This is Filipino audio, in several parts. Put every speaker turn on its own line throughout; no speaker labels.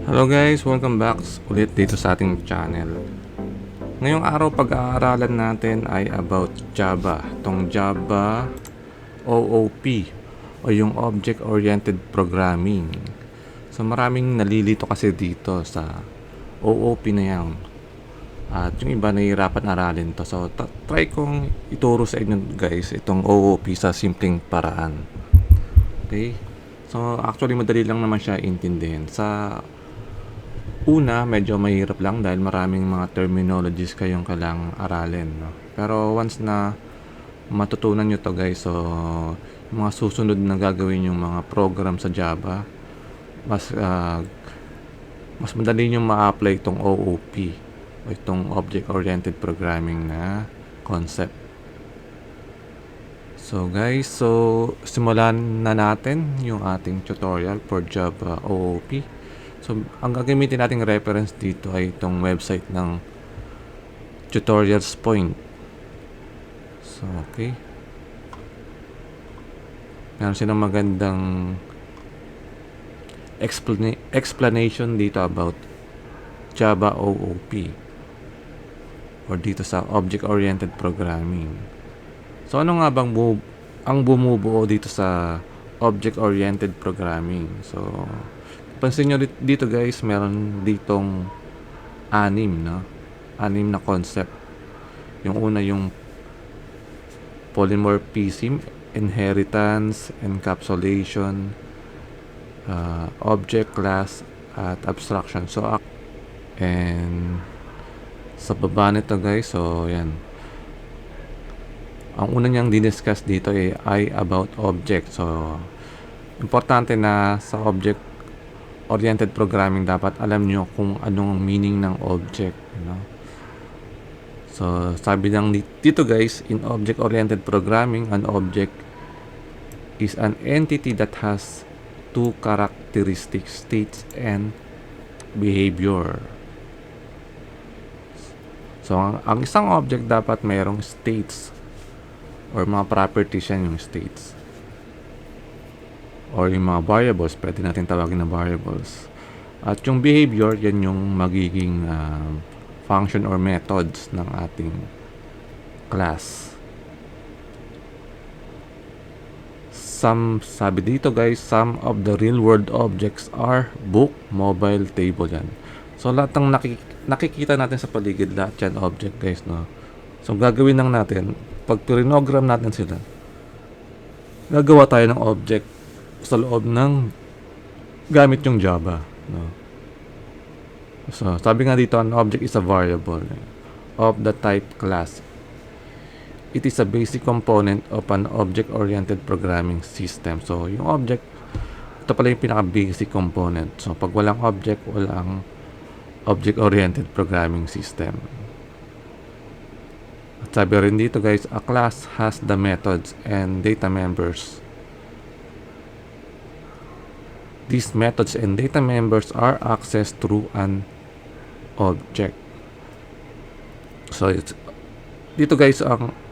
Hello guys, welcome back ulit dito sa ating channel. Ngayong araw pag-aaralan natin ay about Java, tong Java OOP o yung Object Oriented Programming. So maraming nalilito kasi dito sa OOP na yan. At yung iba nahihirapan aralin to. So try kong ituro sa inyo guys itong OOP sa simpleng paraan. Okay? So actually madali lang naman siya intindihin. Sa una, medyo mahirap lang dahil maraming mga terminologies kayong kailangang aralin, no? Pero once na matutunan nyo to guys, so yung mga susunod na gagawin yung mga program sa Java, mas madali nyo ma-apply itong OOP o itong Object Oriented Programming na concept. So guys, simulan na natin yung ating tutorial for Java OOP. So, ang gagamitin nating reference dito ay itong website ng Tutorials Point. So, okay. Meron silang magandang explanation dito about Java OOP or dito sa Object-Oriented Programming. So, ano nga bang ang bumubuo dito sa Object-Oriented Programming? So, pansin nyo dito guys, meron ditong anim na concept. Yung una yung polymorphism, inheritance, encapsulation, object class, at abstraction. So, and sa baba nito guys, so yan. Ang una niyang diniscuss dito ay about object. So, importante na sa object oriented programming dapat alam nyo kung anong meaning ng object, So, sabi lang dito guys, in object oriented programming, an object is an entity that has two characteristics, states and behavior. So, ang isang object dapat mayroong states or mga properties yan yung states. Or yung mga variables, pwede natin tawagin na variables. At yung behavior, yan yung magiging function or methods ng ating class. Sabi dito guys, some of the real world objects are book, mobile, table yan. So lahat ng nakikita natin sa paligid, lahat yan object guys, no? So gagawin lang natin, pag pirinogram natin sila, gagawa tayo ng object sa loob ng gamit yung Java, no? So, sabi nga dito, an object is a variable of the type class. It is a basic component of an object-oriented programming system. So, yung object, ito pala yung pinaka-basic component. So, pag walang object, walang object-oriented programming system. At sabi rin dito guys, a class has the methods and data members. These methods and data members are accessed through an object. So, dito guys,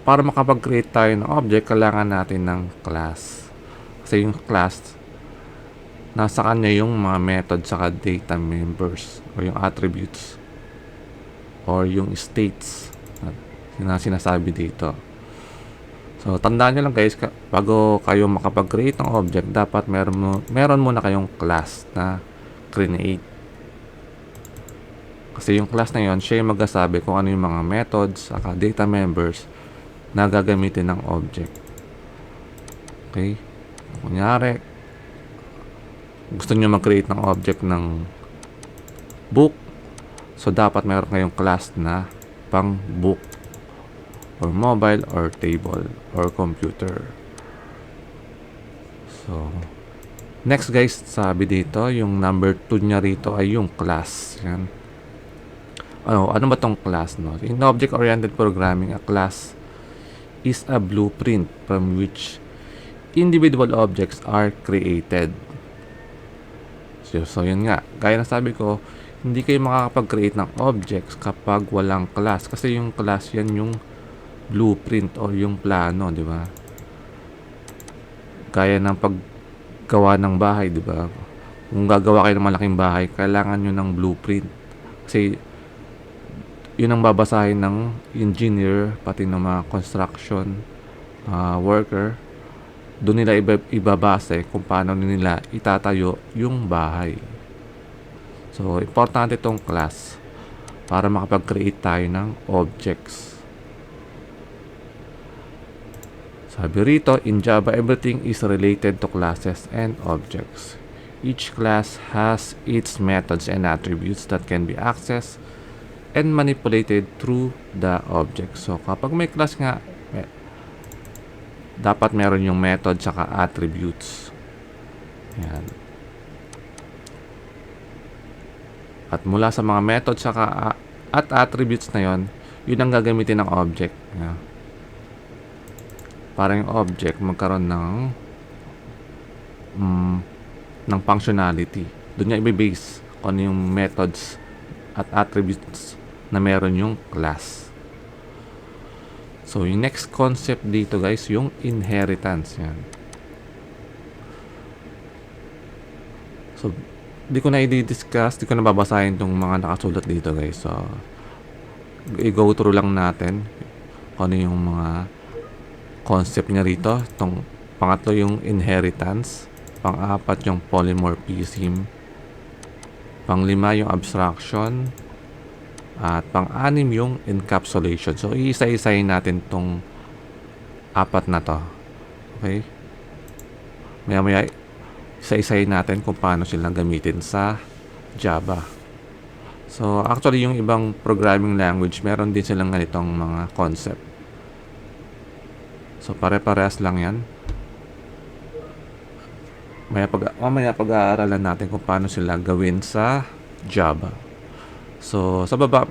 para makapag-create tayo ng object, kailangan natin ng class. Kasi yung class, nasa kanya yung mga methods saka data members o yung attributes or yung states na sinasabi dito. So, tandaan nyo lang guys, bago kayo makapag-create ng object, dapat meron muna kayong class na create. Kasi yung class na yon, siya yung magsasabi kung ano yung mga methods, saka data members na gagamitin ng object. Okay? Kunyari, gusto nyo mag-create ng object ng book, so dapat meron kayong class na pang book, or mobile, or table, or computer. So, next guys, sabi dito, yung number 2 niya rito ay yung class. Yan. Ano ba tong class, no? In object-oriented programming, a class is a blueprint from which individual objects are created. So yun nga. Gaya na sabi ko, hindi kayo makakapag-create ng objects kapag walang class. Kasi yung class, yan yung blueprint o yung plano, di ba? Gaya ng paggawa ng bahay, di ba? Kung gagawa kayo ng malaking bahay, kailangan nyo ng blueprint. Kasi yun ang babasahin ng engineer, pati ng mga construction worker. Doon nila ibabase kung paano nila itatayo yung bahay. So, importante itong class para makapag-create tayo ng objects. Sabi rito, in Java, everything is related to classes and objects. Each class has its methods and attributes that can be accessed and manipulated through the object. So, kapag may class nga, dapat meron yung method saka attributes. Yan. At mula sa mga method saka at attributes na yon, yun ang gagamitin ng object. Yan. Para yung object magkaroon ng functionality. Doon niya i-base kung ano yung methods at attributes na meron yung class. So, yung next concept dito guys, yung inheritance. Yan. So, di ko na i-discuss, di ko na babasahin itong mga nakasulat dito guys. So, i-go through lang natin kung ano yung mga concept niya rito. Itong pangatlo yung inheritance, pang-apat yung polymorphism, pang-lima yung abstraction, at pang-anim yung encapsulation. So, iisa-isahin natin tong apat na to. Okay? Maya-maya, isa-isahin natin kung paano silang gamitin sa Java. So, actually, yung ibang programming language, meron din silang ganitong mga concept. So, pare-parehas lang yan. Mamaya pag-aaralan natin kung paano sila gawin sa Java. So, sa baba,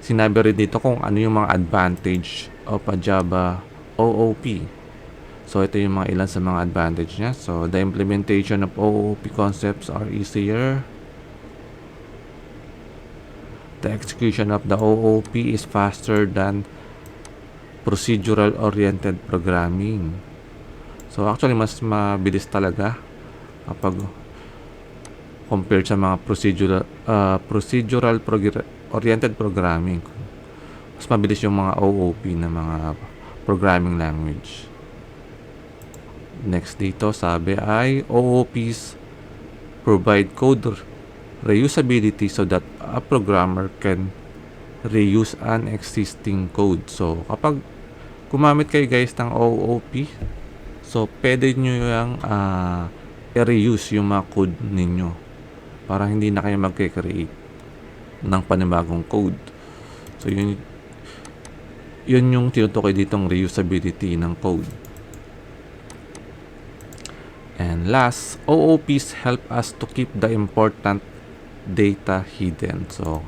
sinabi rin dito kung ano yung mga advantage of a Java OOP. So, ito yung mga ilan sa mga advantage niya. So, the implementation of OOP concepts are easier. The execution of the OOP is faster than procedural-oriented programming. So, actually, mas mabilis talaga kapag compared sa mga procedural-oriented programming. Mas mabilis yung mga OOP na mga programming language. Next dito, sabi ay OOPs provide code reusability so that a programmer can reuse an existing code. So, kapag gumamit kayo guys ng OOP, so pwede nyo yung i-reuse yung mga code ninyo para hindi na kayo mag-create ng panibagong code. So, yun yung tinutukoy ditong reusability ng code. And last, OOPs help us to keep the important data hidden. So,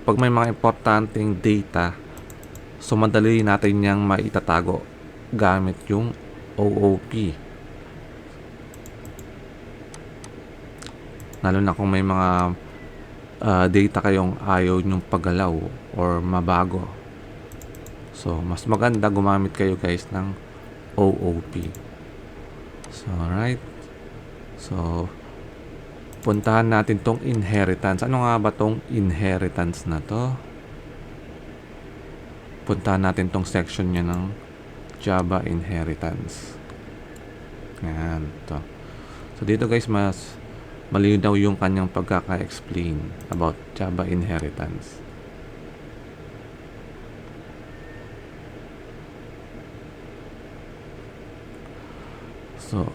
pag may mga importanteng data, so madali natin niyang maitatago gamit yung OOP. Lalo na kung may mga data kayong ayaw nyong paggalaw or mabago. So, mas maganda gumamit kayo guys ng OOP. So, alright. So, puntahan natin tong inheritance. Ano nga ba tong inheritance na to? Puntahan natin tong section niya ng Java inheritance. Yan, to. So, dito guys, mas malinaw yung kanyang pagkaka-explain about Java inheritance. So,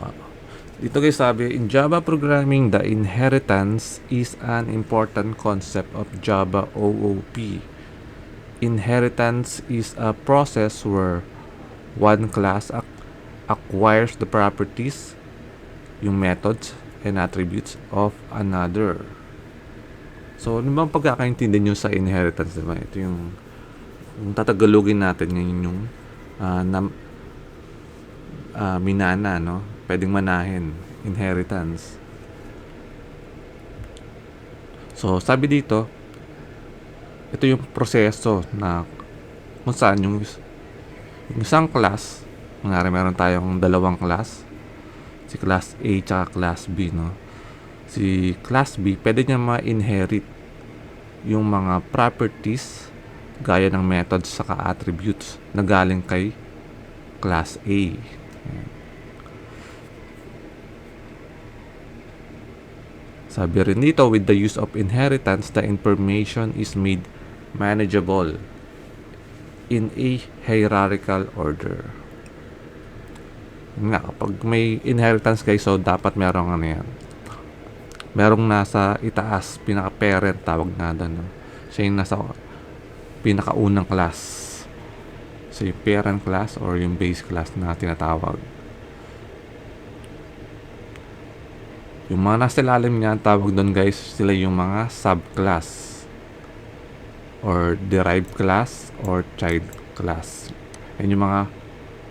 dito guys sabi, in Java programming, the inheritance is an important concept of Java OOP. Inheritance is a process where one class acquires the properties, yung methods, and attributes of another. So, ano bang pagkakaintindi nyo sa inheritance, diba? Ito yung tatagalogin natin ngayon yung minana, no? Pwedeng manahin, inheritance. So, sabi dito, ito yung proseso na kung saan yung isang class, meron tayong dalawang class, si class A tsaka class B, no? Si class B, pwede niya ma-inherit yung mga properties gaya ng methods saka attributes na galing kay class A. Sabi rin dito, with the use of inheritance, the information is made manageable in a hierarchical order. Yun nga, kapag may inheritance guys, so dapat merong ano yan. Merong nasa itaas, pinaka-parent tawag na doon. No? Siya yung nasa pinakaunang class. So yung parent class or yung base class na tinatawag. Yung mga nasa ilalim niya, tawag doon guys, sila yung mga subclass or derived class or child class. Yan yung mga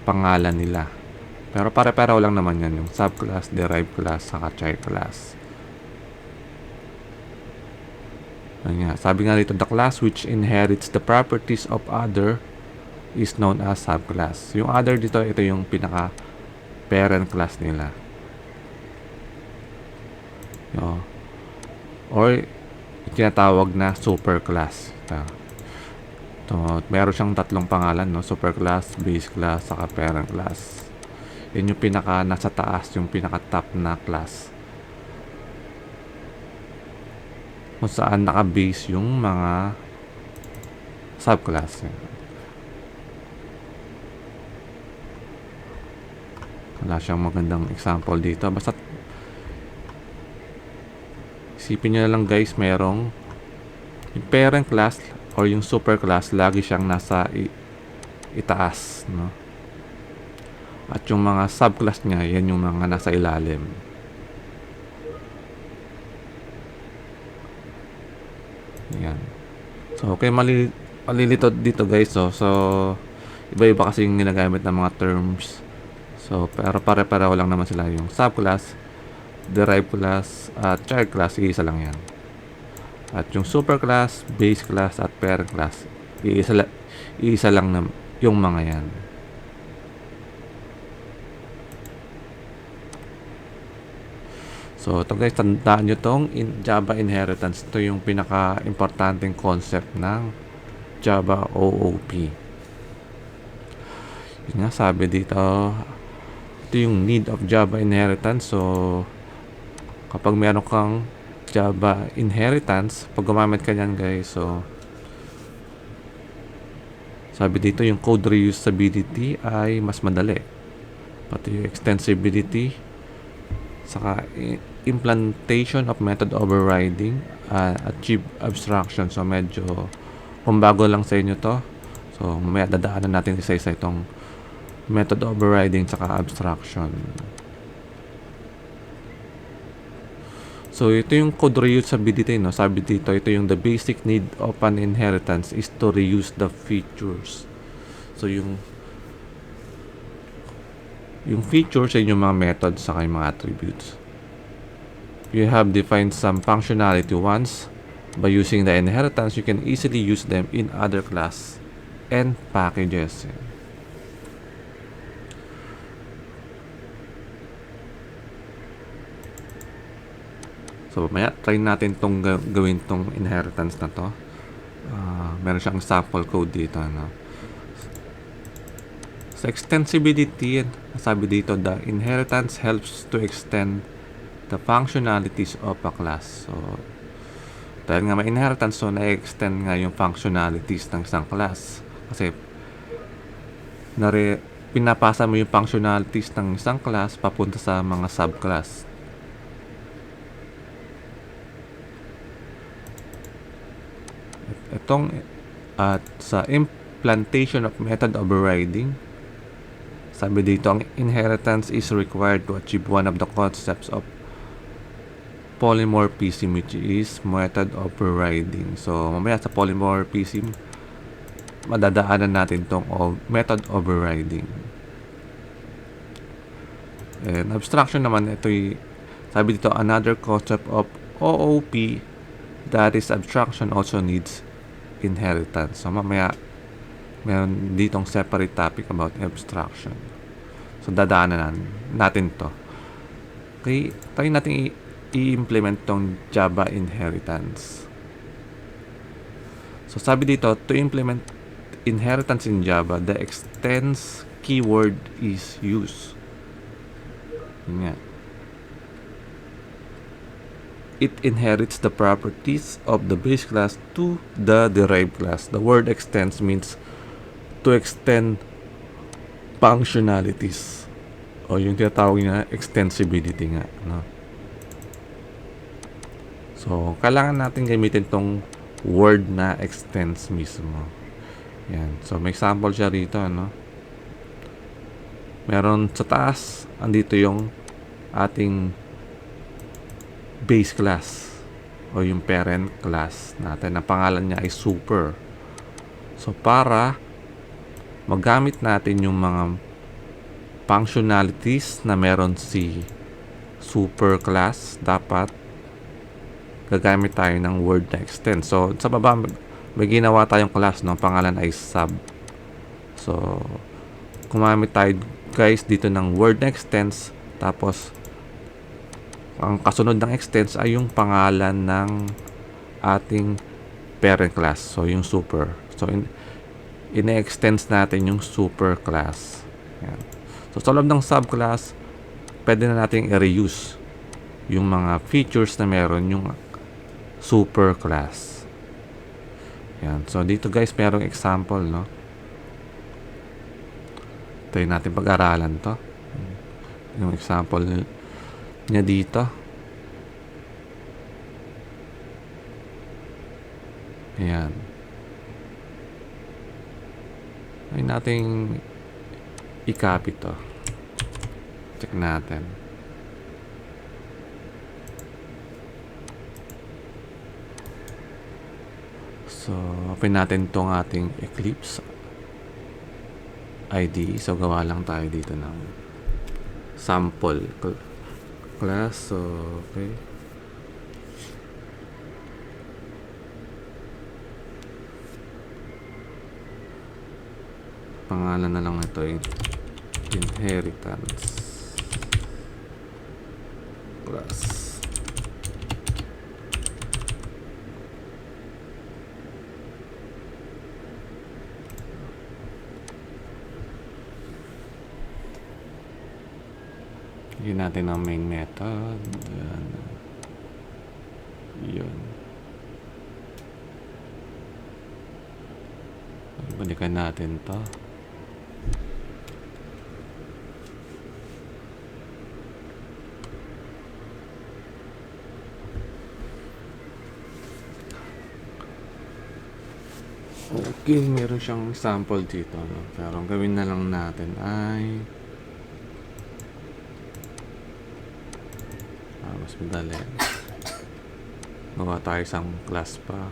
pangalan nila. Pero pare-pareho lang naman yan, yung subclass, derived class, saka child class. Yan, sabi nga dito, the class which inherits the properties of other is known as subclass. Yung other dito, ito yung pinaka parent class nila. No? Or tinatawag na superclass. Ito, meron siyang tatlong pangalan, no? Superclass, base class, saka parent class. Yan yung pinaka nasa taas, yung pinaka top na class. Kung saan naka-base yung mga subclass. Wala siyang magandang example dito. Basta isipin nyo na lang guys, merong yung parent class or yung super class, lagi siyang nasa itaas, no? At yung mga subclass niya, yan yung mga nasa ilalim. Yan. So, okay, malilito dito guys. So, iba-iba kasi yung ginagamit ng mga terms. So, pero pare-pareho lang naman sila, yung subclass, derived class, at child class, iisa lang yan. At yung super class, base class, at parent class, iisa lang na yung mga yan. So, ito guys, tandaan nyo tong Java inheritance. Ito yung pinaka-importanting concept ng Java OOP. Yun nga, sabi dito, ito yung need of Java inheritance. So, kapag meron kang Java inheritance, pag gumamit ka nyan guys, so sabi dito yung code reusability ay mas madali, pati yung extensibility, saka implementation of method overriding, achieve abstraction. So medyo kung bago lang sa inyo to, so mamaya dadaanan natin isa-isa itong method overriding saka abstraction. So, ito yung code reusability, no? Sabi dito, ito yung the basic need of an inheritance is to reuse the features. So, yung features ay yung mga methods saka yung mga attributes. You have defined some functionality once. By using the inheritance, you can easily use them in other class and packages. So, maya, try natin tong gawin tong inheritance na to. Meron siyang sample code dito, no? Sa extensibility, sabi dito, the inheritance helps to extend the functionalities of a class. So, dahil nga may inheritance, so na-extend nga yung functionalities ng isang class. Kasi, pinapasa mo yung functionalities ng isang class papunta sa mga subclass. Itong at sa implementation of method overriding, sabi dito, ang inheritance is required to achieve one of the concepts of polymorphism, which is method overriding. So, mamaya sa polymorphism, madadaanan natin itong method overriding. And abstraction naman, ito sabi dito, another concept of OOP, that is abstraction, also needs inheritance. So, mamaya, meron ditong separate topic about abstraction. So, dadaanan natin to. Okay, try natin i-implement tong Java inheritance. So sabi dito, to implement inheritance in Java, the extends keyword is used. Yun nga. It inherits the properties of the base class to the derived class. The word extends means to extend functionalities. O yung tinatawag niya, extensibility nga. No? So, kailangan natin gamitin tong word na extends mismo. Yan. So, may example siya rito. No? Meron sa taas, andito yung ating base class o yung parent class natin. Ang pangalan niya ay super. So, para magamit natin yung mga functionalities na meron si super class, dapat gagamit tayo ng word na extend. So, sa baba, may ginawa tayong class, no? Pangalan ay sub. So, gumamit tayo, guys, dito ng word na extends. Tapos, ang kasunod ng extends ay yung pangalan ng ating parent class. So, yung super. So, ine-extends natin yung super class. Yan. So, sa loob ng subclass, pwede na natin i-reuse yung mga features na meron yung super class. Yan. So, dito guys, merong example, no? Tayo natin pag-aralan to. Yung example niya dito. Ayan. Ay nating i-copy to. Check natin. So, open natin tong ating Eclipse IDE. So, gawa lang tayo dito ng sample class. So, okay. Pangalan na lang ito, inheritance class. Yun natin ang main method. Yun. Balikan natin to. Okay, meron siyang sample dito, no? Pero ang gawin na lang natin ay mas madali. Gawa tayo isang class pa.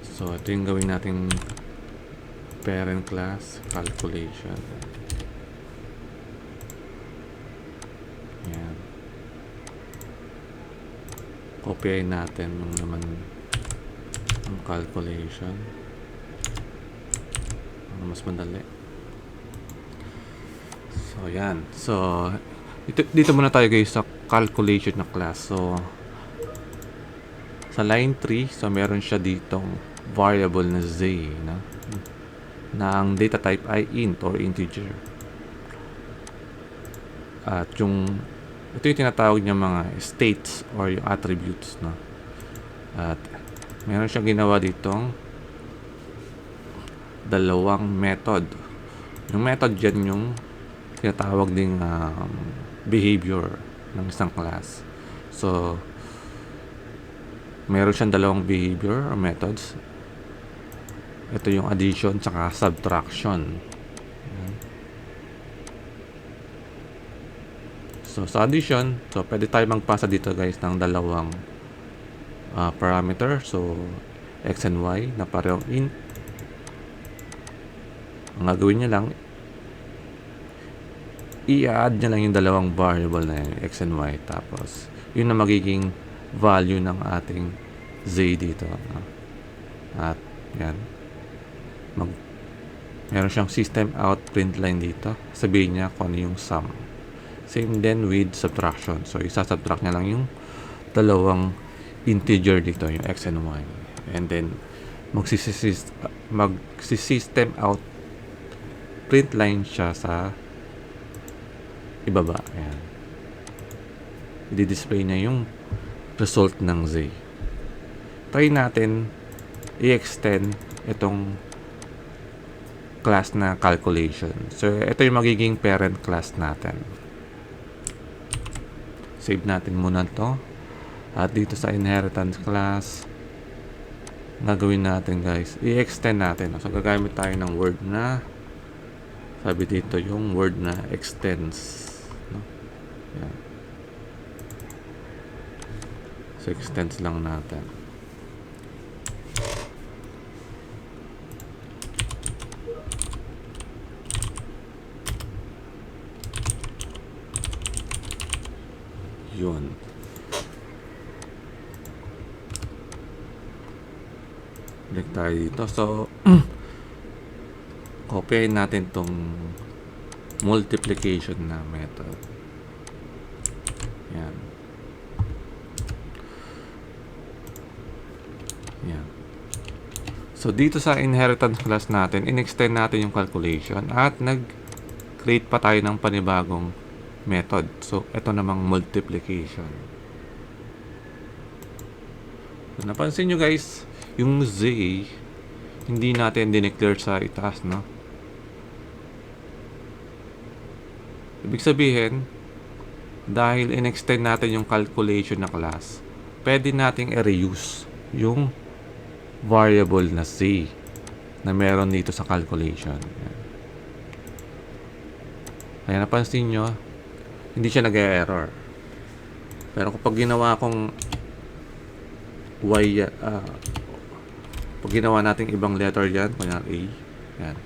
So, ito yung gawin natin parent class calculation. Yan. Copyain natin yung naman ang calculation. Mas madali. So, yan. So, dito muna tayo guys sa calculation na class. So, sa line 3, so meron siya ditong variable na z, na ang data type ay int or integer. At ito yung tinatawag niya mga states or yung attributes, no? At meron siyang ginawa ditong dalawang method. Yung method dyan yung tinatawag ding behavior ng isang class. So, meron siyang dalawang behavior or methods. Ito yung addition tsaka subtraction. So, sa addition, so pwede tayo magpasa dito guys ng dalawang parameter. So, x and y na parehong int. Ang gagawin niya lang, i-add niya lang yung dalawang variable na yun, x and y. Tapos, yun na magiging value ng ating z dito. At, yan. Meron siyang system out print line dito. Sabihin niya kung ano yung sum. Same then with subtraction. So, isa-subtract niya lang yung dalawang integer dito, yung x and y. And then, magsisystem out print line siya sa ibaba. Ayan. I-display niya yung result ng z. Try natin i-extend itong class na calculation. So, ito yung magiging parent class natin. Save natin muna to. At dito sa inheritance class, gagawin natin guys, i-extend natin. So, gagamit tayo ng word na, sabi dito yung word na extends. No? Yan. So, extends lang natin. Yun. Balik tayo dito. So, copyin natin tong multiplication na method. Yan. Yan. So, dito sa inheritance class natin, in-extend natin yung calculation at nag-create pa tayo ng panibagong method. So, ito namang multiplication. So, napansin nyo guys, yung z, hindi natin dineclare sa itaas, no? Ibig sabihin, dahil in-extend natin yung calculation na class, pwede nating i-reuse yung variable na z na meron dito sa calculation. Kaya napansin nyo, hindi siya nag-error. Pero kapag ginawa kong pag ginawa nating ibang letter yan, kunyari A, yan.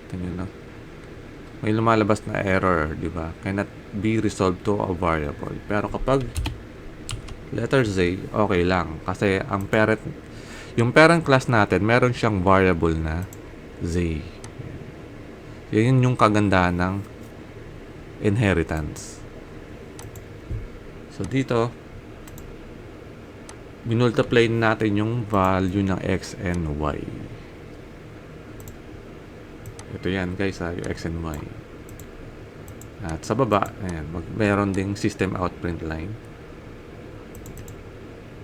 Tingnan nyo, may lumalabas na error, di ba? Cannot be resolved to a variable. Pero kapag letter Z, okay lang. Kasi yung parent class natin, meron siyang variable na Z. Yan yung kagandahan ng inheritance. So, dito, minultiply natin yung value ng x and y. Ito yan guys, yung x and y. At sa baba, ayan, meron ding system out print line.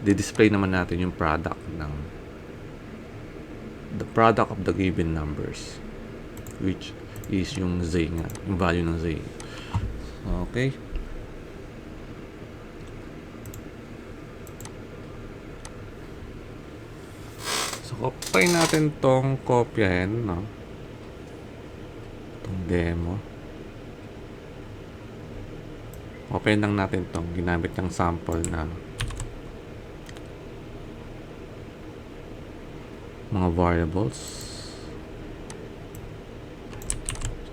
Di-display naman natin yung product ng the product of the given numbers, which is yung z nga, yung value ng z. Okay. So, try natin tong kopyahin, no? Itong demo. Open lang natin tong ginamit ng sample na mga variables.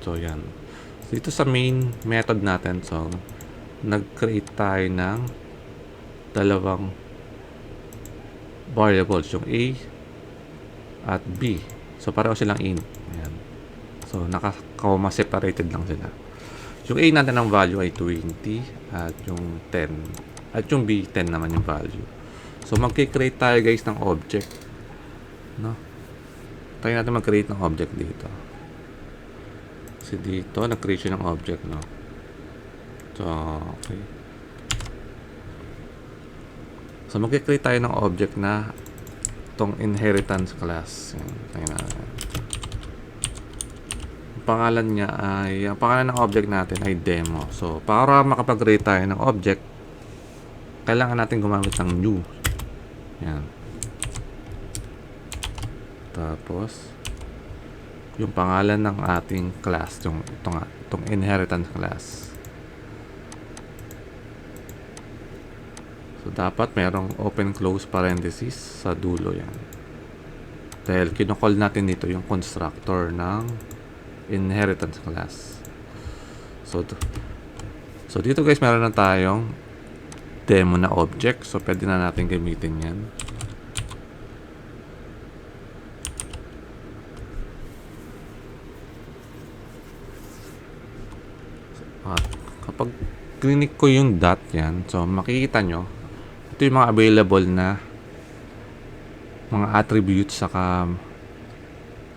So, yan. Dito sa main method natin, so, nag-create tayo ng dalawang variables, yung A at B. So, pareho silang int. Ayan. So, naka-comma separated lang sila. Yung A natin ang value ay 20 at yung 10. At yung B, 10 naman yung value. So, mag-create tayo guys ng object. No? Tayo natin mag-create ng object dito. Kasi dito, nag-create siya ng object, no? So, okay. So, mag-create tayo ng object na itong inheritance class. Yan. Tayo na. Pangalan niya ay, ang pangalan ng object natin ay demo. So, para makapag-create tayo ng object, kailangan natin gumamit ng new. Yan. Tapos, yung pangalan ng ating class, itong inheritance class. So, dapat merong open-close parenthesis sa dulo yan. Dahil kinocall natin dito yung constructor ng inheritance class. So dito guys, meron na tayong demo na object. So, pwede na natin gamitin yan. At kapag clinic ko yung dot yan, so makikita nyo, ito yung mga available na mga attributes saka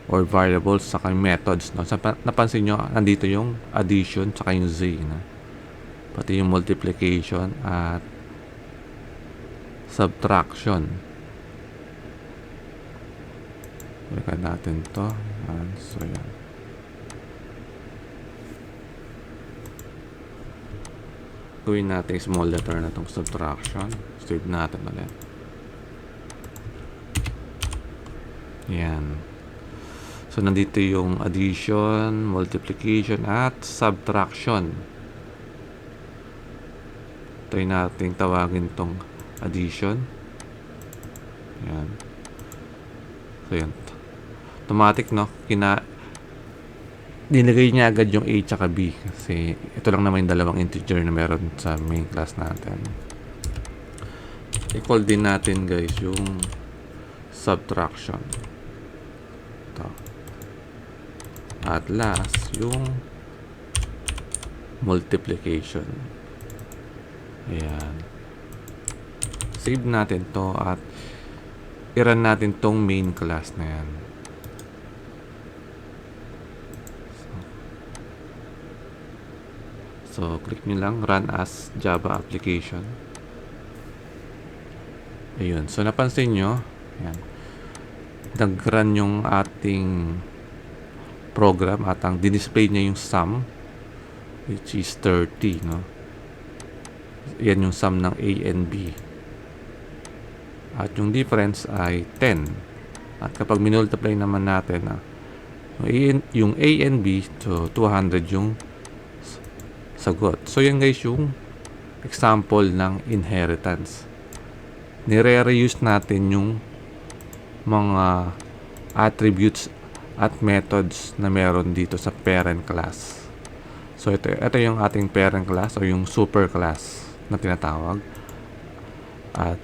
or variables saka methods, no? So, napansin nyo, nandito yung addition saka yung z, no? Pati yung multiplication at subtraction. Balikan natin to. So yan. Gawin natin small letter na itong subtraction. Save natin ulit. Yan. So, nandito yung addition, multiplication, at subtraction. Try natin tawagin tong addition. Yan. So, yan. Automatic, no? Dinagay niya agad yung A tsaka B. Kasi ito lang naman yung dalawang integer na meron sa main class natin. I-call din natin, guys, yung subtraction. Ito. At last, yung multiplication. Ayan. Save natin to at i-run natin tong main class na yan. So, click nyo lang, run as Java application. Ayun. So, napansin nyo, ayan, nag-run yung ating program at ang display niya yung sum, which is 30, no? Yan yung sum ng A and B. At yung difference ay 10. At kapag minultiply naman natin, yung A and B, so 200 yung sagot. So yan guys yung example ng inheritance. Nire-reuse natin yung mga attributes at methods na meron dito sa parent class. So ito yung ating parent class o yung super class na tinatawag. At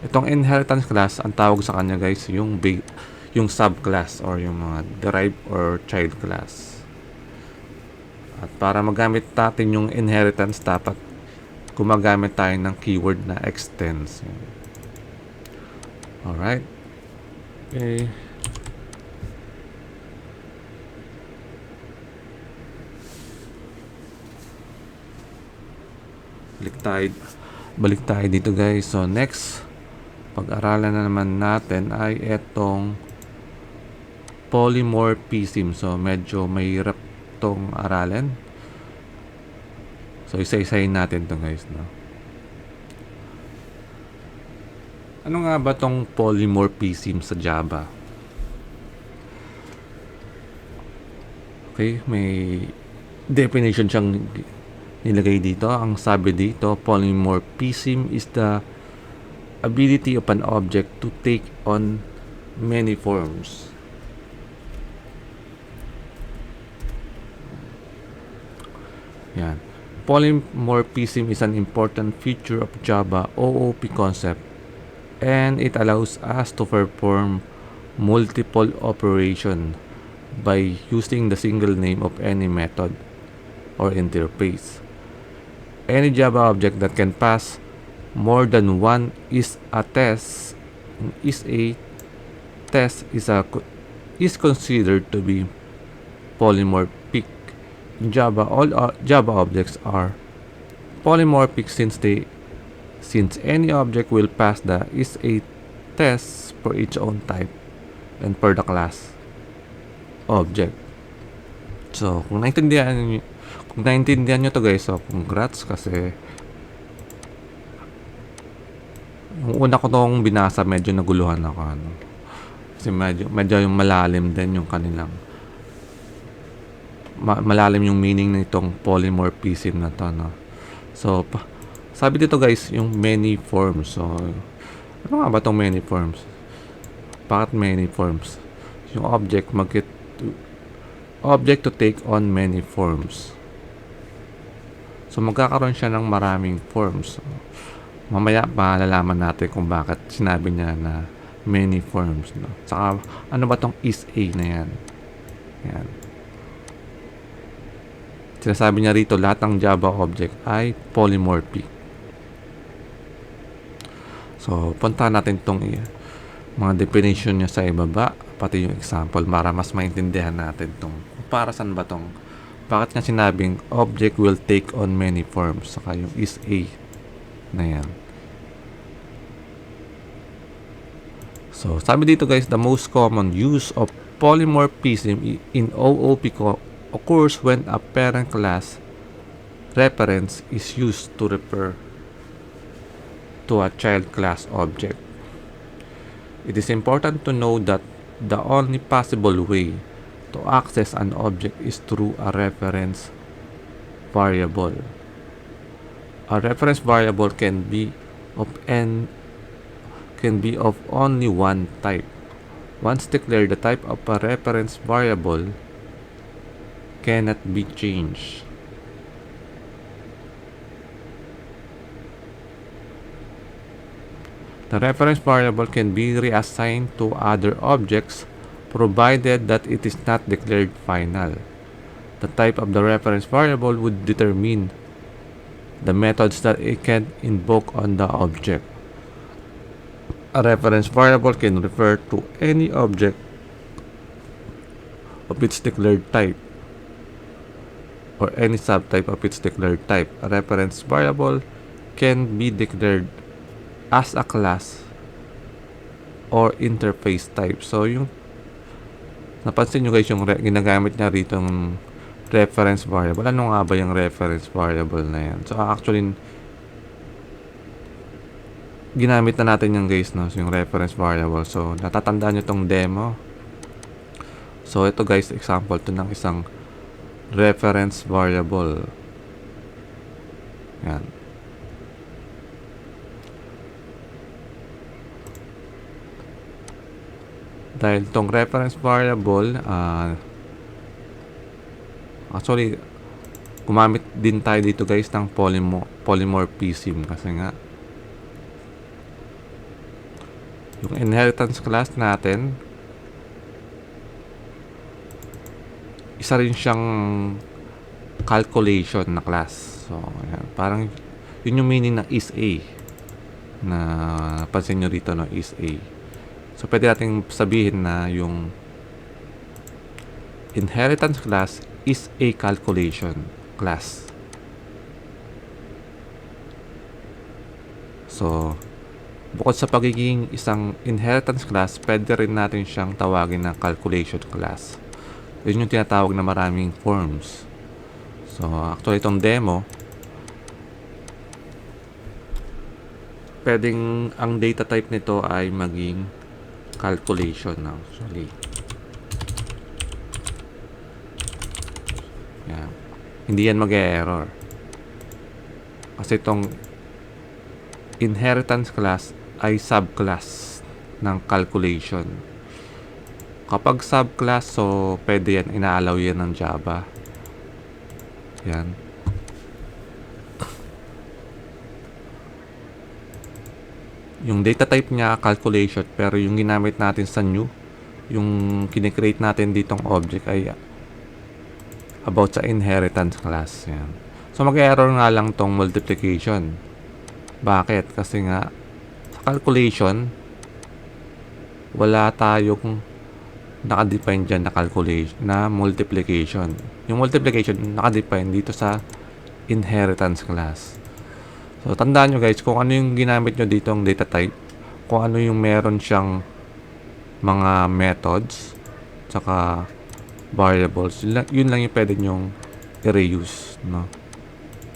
itong inheritance class, ang tawag sa kanya guys yung subclass or yung mga derived or child class. At para magamit natin yung inheritance, dapat gumagamit tayo ng keyword na extends. Alright. Okay. Balik tayo dito guys. So next, pag-aralan na naman natin ay etong polymorphism. So medyo mahirap tong aralin. So isa-isahin natin to guys, no? Ano nga ba tong polymorphism sa Java? Okay, may definition siyang nilagay dito. Ang sabi dito, polymorphism is the ability of an object to take on many forms. Yan. Polymorphism is an important feature of Java OOP concept, and it allows us to perform multiple operations by using the single name of any method or interface. Any Java object that can pass more than one is considered to be polymorphic. In Java, all Java objects are polymorphic since any object will pass the is_a test for its own type and for the class object. So, kung naintindihan nyo to guys, so congrats, kasi yung una ko tong binasa, medyo naguluhan ako, ano? Kasi medyo yung malalim din yung kanilang malalim yung meaning nitong polymorphism na to, no? So, sabi dito guys, yung many forms. So, ano nga ba tong many forms? Bakit many forms? Yung object to take on many forms. So, magkakaroon siya ng maraming forms. So, mamaya malalaman natin kung bakit sinabi niya na many forms, no? Saka, ano ba tong is_a na yan? Yan. Sinasabi niya rito, lahat ng Java object ay polymorphic. So, punta natin itong mga definition niya sa ibaba, pati yung example para mas maintindihan natin itong para saan ba itong bakit nga sinabing object will take on many forms, saka yung is a na yan. So, sabi dito guys, the most common use of polymorphism in OOP occurs when a parent class reference is used to refer to a child class object. It is important to know that the only possible way to access an object is through a reference variable. A reference variable can be of only one type. Once declared, the type of a reference variable cannot be changed. The reference variable can be reassigned to other objects provided that it is not declared final. The type of the reference variable would determine the methods that it can invoke on the object. A reference variable can refer to any object of its declared type or any subtype of its declared type. A reference variable can be declared as a class or interface type. So, yung napansin nyo guys, yung ginagamit niya rito ng reference variable. Ano nga ba yung reference variable na yan? So, actually, ginamit na natin yung guys, no? So, yung reference variable. So, natatandaan nyo tong demo. So, ito guys, example to ng isang reference variable. Yan. Dahil tong reference variable, actually, gumamit din tayo dito guys ng polymorphism kasi nga yung inheritance class natin, isa rin siyang calculation na class. So, ayan, parang yun yung meaning ng is a na napansin nyo rito, no, is a. So, pwede natin sabihin na yung inheritance class is a calculation class. So, bukod sa pagiging isang inheritance class, pwede rin natin siyang tawagin na calculation class. Yun yung tinatawag na maraming forms. So, actually itong demo, pwedeng ang data type nito ay maging calculation actually. Yan. Hindi yan mag-error. Kasi itong inheritance class ay subclass ng calculation. Kapag subclass, so pwede yan, ina-allow yan ng Java. Yan. Yung data type niya, calculation, pero yung ginamit natin sa new, yung kine-create natin ditong object ay about sa inheritance class. Yan. So, mag-error nga lang tong multiplication. Bakit? Kasi nga, sa calculation, wala tayong naka-define dyan na calculation, na multiplication. Yung multiplication, naka-define dito sa inheritance class. So, tandaan nyo guys, kung ano yung ginamit nyo dito ang data type, kung ano yung meron siyang mga methods, tsaka variables, yun lang yung pwede nyong i-reuse, no?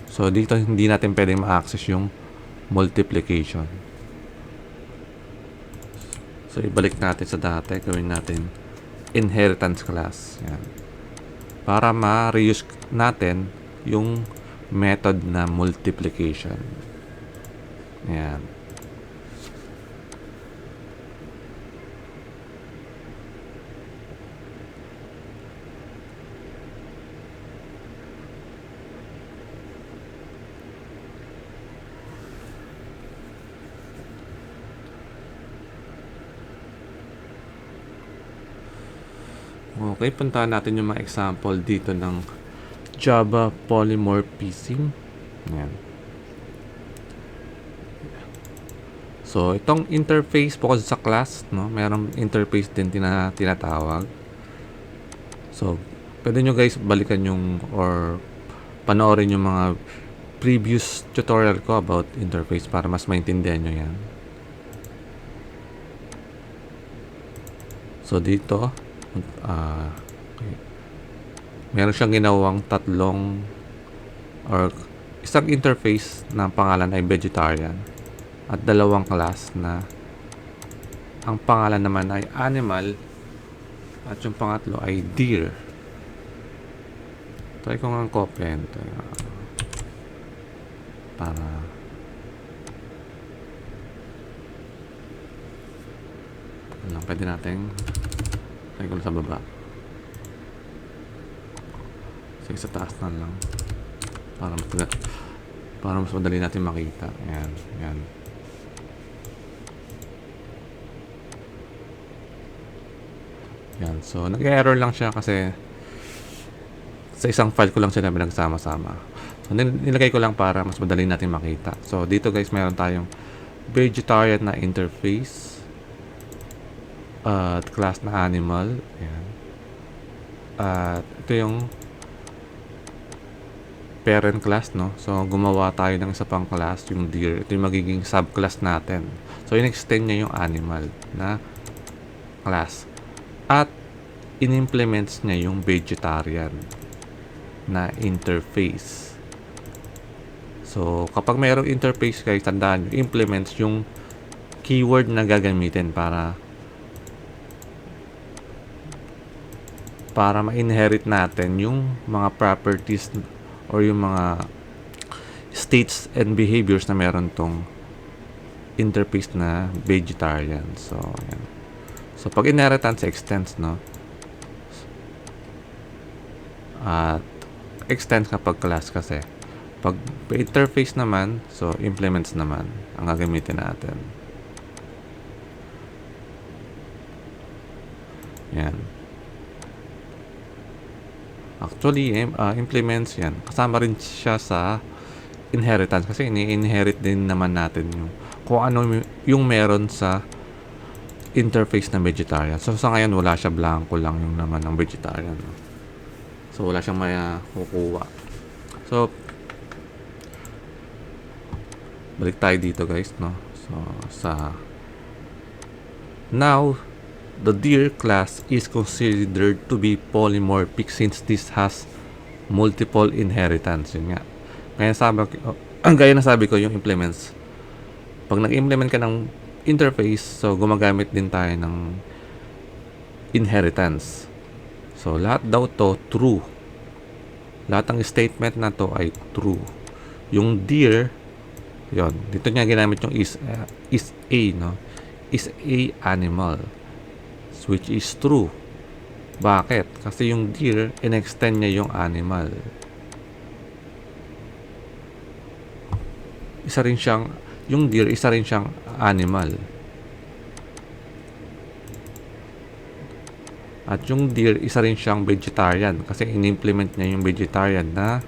So, dito hindi natin pwedeng ma-access yung multiplication. So, ibalik natin sa dati, gawin natin inheritance class. Yan. Para ma-reuse natin yung method na multiplication. Ayan. Okay, puntahan natin yung mga example dito ng Java polymorphism. Yan. So, itong interface bukod sa class, no, mayroong interface din tinatawag. So, pwede nyo guys balikan yung or panoorin yung mga previous tutorial ko about interface para mas maintindihan nyo yan. So, dito, okay. Meron siyang ginawang tatlong or isang interface na pangalan ay vegetarian at dalawang class na ang pangalan naman ay animal at yung pangatlo ay deer. Try ko nga kopyahin ito para lang pwede natin try ko sa baba. Sige, sa taas na lang para mas madali natin makita. Ayan, ayan. Yan. So, nag-error lang siya kasi sa isang file ko lang sila pinagsama-sama. So, nilagay ko lang para mas madali natin makita. So, dito guys, meron tayong vegetarian na interface at class na animal. Ayan. At ito yung parent class, no? So, gumawa tayo ng isa pang class, yung deer. Ito yung magiging subclass natin. So, in-extend niya yung animal na class. At in-implements niya yung vegetarian na interface. So, kapag mayroong interface guys, tandaan nyo, implements yung keyword na gagamitin para ma-inherit natin yung mga properties or yung mga states and behaviors na meron tong interface na vegetarian. So, yan. So, pag inheritance extends, no? At extends kapag class kasi. Pag interface naman, so implements naman ang gagamitin natin. Yan. Actually, implements yan. Kasama rin siya sa inheritance kasi ini-inherit din naman natin yung kung ano yung meron sa interface ng vegetarian. So, sa ngayon, wala siya, blanco lang yung naman ng vegetarian. No? So, wala siyang kukuha. So, balik tayo dito guys, no? So, now, the deer class is considered to be polymorphic since this has multiple inheritance. Yun nga. Gaya na sabi ko, yung implements. Pag nag-implement ka ng interface, so gumagamit din tayo ng inheritance. So, lahat daw to true. Lahat ng statement na to ay true. Yung deer, yon, dito niya ginamit yung is a, no? Is a animal, which is true. Bakit? Kasi yung deer, in-extend niya yung animal. Yung deer, isa rin siyang animal. At yung deer, isa rin siyang vegetarian kasi in-implement niya yung vegetarian na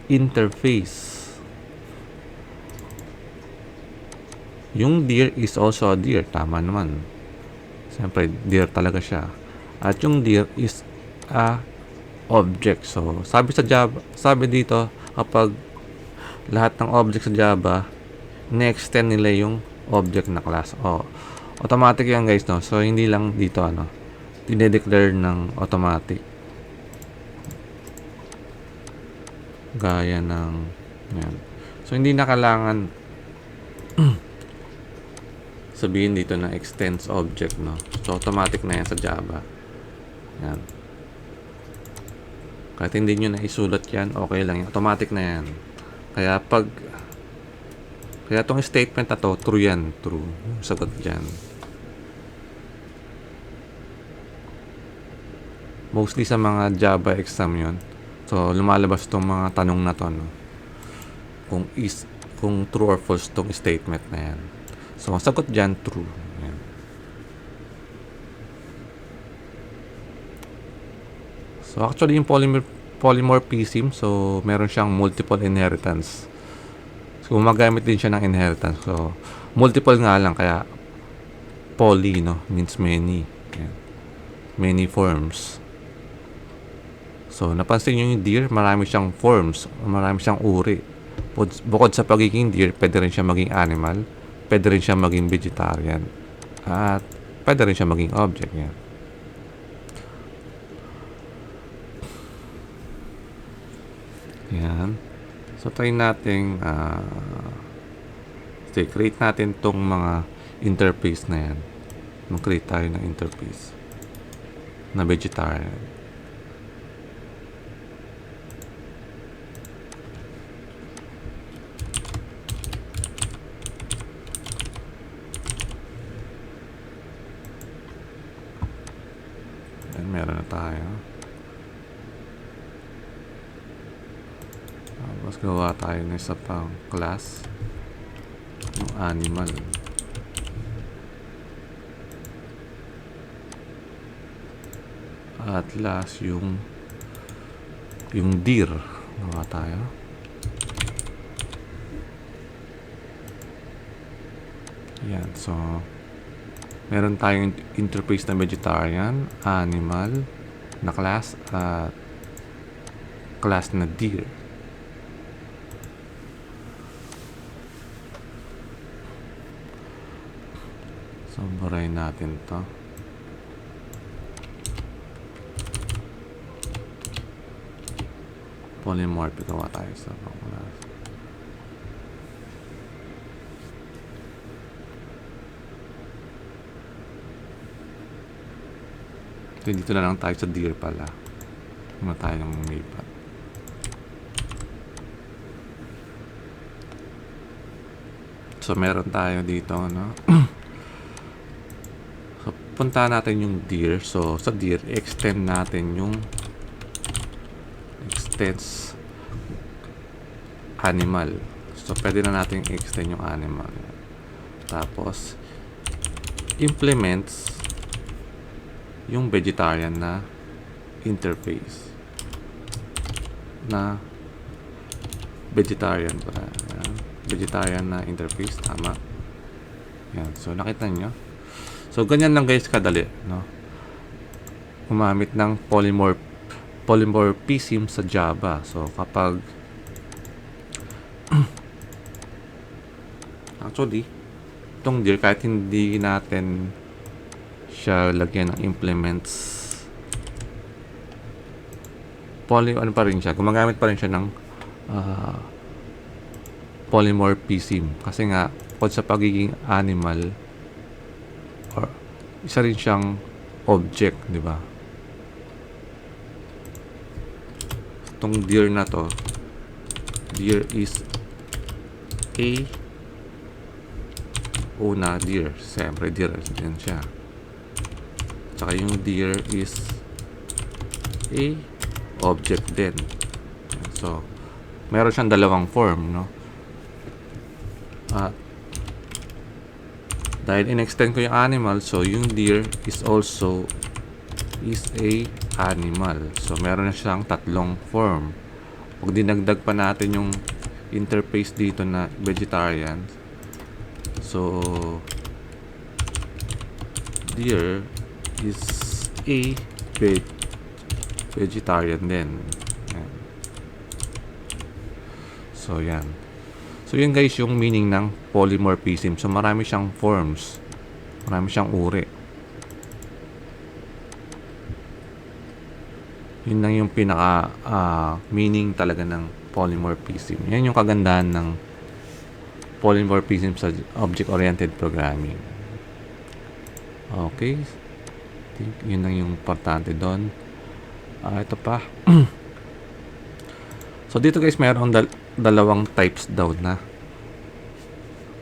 interface. Yung deer is also a deer. Tama naman. Siyempre, deer talaga siya. At yung deer is a object. So, sabi sa Java, sabi dito, kapag lahat ng object sa Java, na-extend nila yung object na class. Automatic yan guys, no? So, hindi lang dito, dinedeclare ng automatic. Gaya ng, yan. So, hindi na kailangan sabihin dito na extends object, no? So, automatic na yan sa Java. Yan. Kahit hindi nyo na isulat yan, okay lang yan. Automatic na yan. Kaya itong statement na to, true yan. True. Sagot dyan. Mostly sa mga Java exam yun. So, lumalabas itong mga tanong na to, no? Kung true or false itong statement na yan. So, ang sagot dyan, true. Yan. So, actually, yung polymorphism, so meron siyang multiple inheritance. So gumagamit din siya ng inheritance. So multiple nga lang, kaya poly, no, means many. Yan. Many forms. So napansin nyo yung deer, marami siyang forms, marami siyang uri. Bukod sa pagiging deer, pwede rin siya maging animal, pwede rin siya maging vegetarian, at pwede rin siya maging object. Yan. Yan. So, try natin create natin tong mga interface na yan. Mag-create tayo ng interface na vegetarian. Yan, meron na tayo. Tapos gawa tayo ng isa pang class, yung animal. At last yung deer. Gawa tayo. Yan, so meron tayong interface na vegetarian, animal na class, at class na deer. So, burahin natin to. Polymorphic, gawa tayo sa class. So, dito na lang tayo sa deer pala. Hindi tayo ng lipat. So, meron tayo dito, no? So, punta natin yung deer. So, sa deer, extend natin yung extends animal. So, pwede na natin extend yung animal. Tapos, implements yung vegetarian na interface. Na vegetarian pa. Yan. Vegetarian na interface. Tama. Yan. So, nakita nyo? So, ganyan lang guys kadali, no? Gumamit ng polymorphism sa Java. So, kapag actually, itong deer, kahit hindi natin siya lagyan ng implements, ano pa rin siya, gumagamit pa rin siya ng polymorphism. Kasi nga, bukod sa pagiging animal, or isa rin siyang object, di ba? Itong deer na to, deer is a una deer, siyempre deer din siya. Tsaka yung deer is a object din. So meron siyang dalawang form, no? At dahil in-extend ko yung animal, so yung deer is also is a animal. So meron na siyang tatlong form. Pag dinagdag pa natin yung interface dito na vegetarian, so deer is a vegetarian din. Yan. So yan. So yun guys yung meaning ng polymorphism. So marami siyang forms, marami siyang uri. Yun lang yung pinaka meaning talaga ng polymorphism. Yan yung kagandahan ng polymorphism sa object-oriented programming. Okay. Yun lang yung importante doon. Ito pa. So dito guys, mayroon dalawang types daw na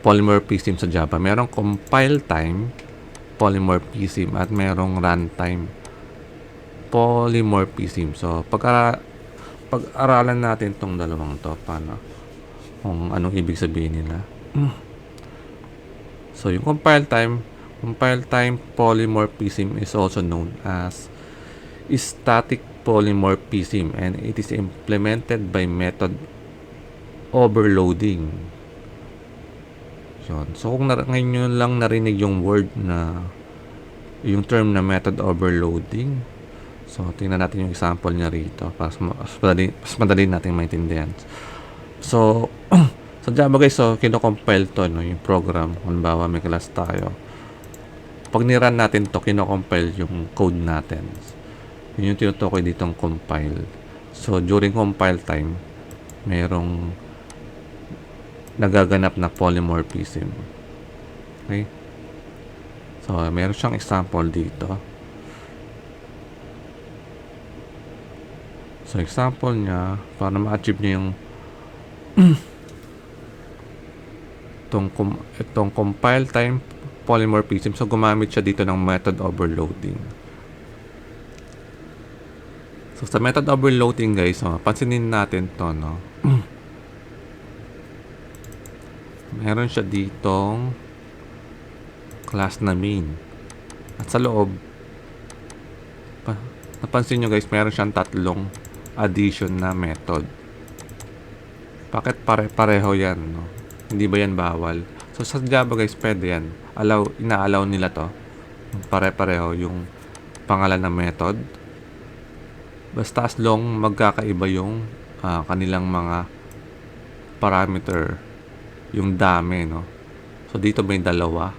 polymorphism sa Java. Merong compile time polymorphism at merong runtime polymorphism. So pag-aralan natin tong dalawang to, paano, kung anong ibig sabihin nila. So yung compile time polymorphism is also known as static polymorphism and it is implemented by method overloading. Yun. So kung ngayon nyo lang narinig yung word na yung term na method overloading, so tingnan natin yung example niya rito para mas madali natin maintindihan. So sa Java guys, so kino-compile to, no, yung program. Halimbawa may class tayo, pag ni-run natin to, kino-compile yung code natin. Yun yung tinutukoy ditong compile. So during compile time, mayroong nagaganap na polymorphism. Okay, so meron siyang example dito. So example niya, para ma-achieve niya yung itong compile time polymorphism, so gumamit siya dito ng method overloading. So sa method overloading guys, pansinin natin to, no. Meron siya ditong class na main, at sa loob napansin nyo guys, meron siyang tatlong addition na method. Bakit pare-pareho yan, no? Hindi ba yan bawal? So sa Java guys, pwede yan. Ina-allow nila to. Pare-pareho yung pangalan ng method. Basta as long magkakaiba yung kanilang mga parameter, yung dami, no? So dito may dalawa.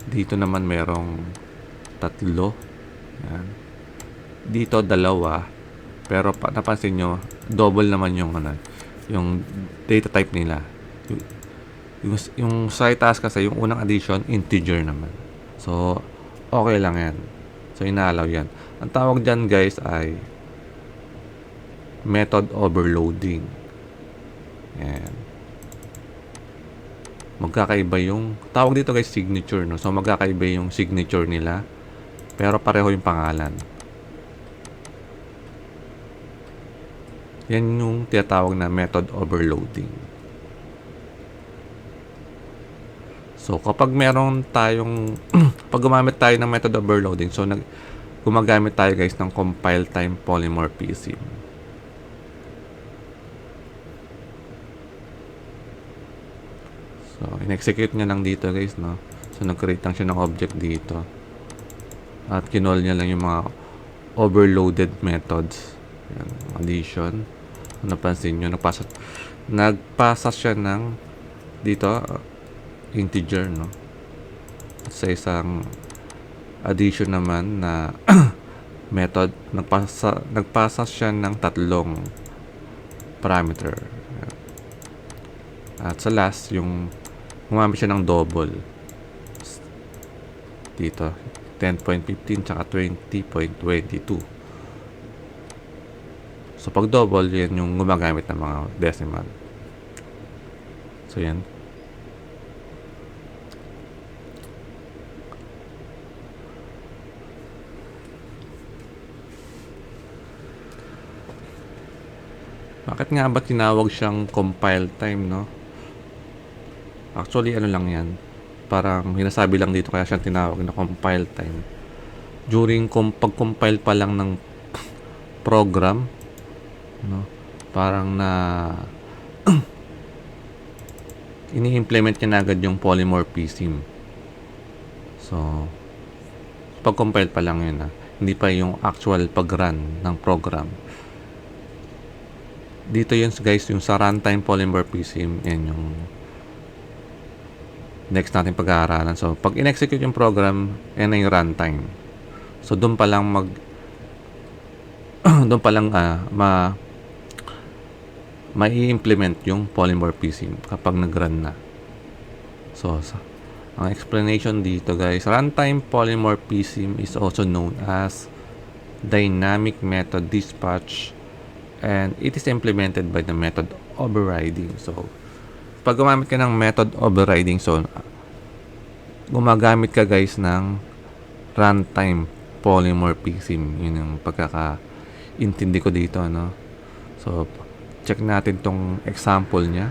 Dito naman merong tatlo. Yan. Dito dalawa. Pero napansin nyo, double naman yung yung data type nila. Yung sa task kasi, yung unang addition, integer naman. So, okay lang yan. So, inaalaw yan. Ang tawag dyan guys ay method overloading. Yan. Magkakaiba yung, tawag dito guys signature, no? So, magkakaiba yung signature nila, pero pareho yung pangalan. Yan yung tinatawag na method overloading. So, kapag meron tayong pag gumamit tayo ng method overloading, so gumagamit tayo guys ng compile time polymorphism. So, in-execute niya lang dito guys, no. So, nag-create lang siya ng object dito. At kinol niya lang yung mga overloaded methods. Yan, addition. Napansin nyo, nagpasa siya ng dito integer, no. At sa isang addition naman na method, nagpasa siya ng tatlong parameter. At sa last, yung gumamit siya ng double dito, 10.15 tsaka 20.22. So, pag double, yan yung gumagamit ng mga decimal. So, yan. Bakit nga ba tinawag siyang compile time, no? Actually, ano lang yan. Parang hinasabi lang dito kaya siyang tinawag na compile time. During pag-compile pa lang ng program, no, parang na ini-implement niya na agad yung polymorphism. So, pag-compile pa lang yun, hindi pa yung actual pag-run ng program. Dito yun guys, yung sa runtime polymorphism, yan yung next natin pag-aaralan. So, pag in-execute yung program, yan na yung runtime. So, doon pa lang doon pa lang mai-implement yung polymorphism kapag nag-run na. So, ang explanation dito guys, runtime polymorphism is also known as dynamic method dispatch and it is implemented by the method overriding. So, pag gumamit ka ng method overriding, so gumagamit ka guys ng runtime polymorphism. Yun yung pagkakaintindi ko dito, no? So, check natin tong example niya.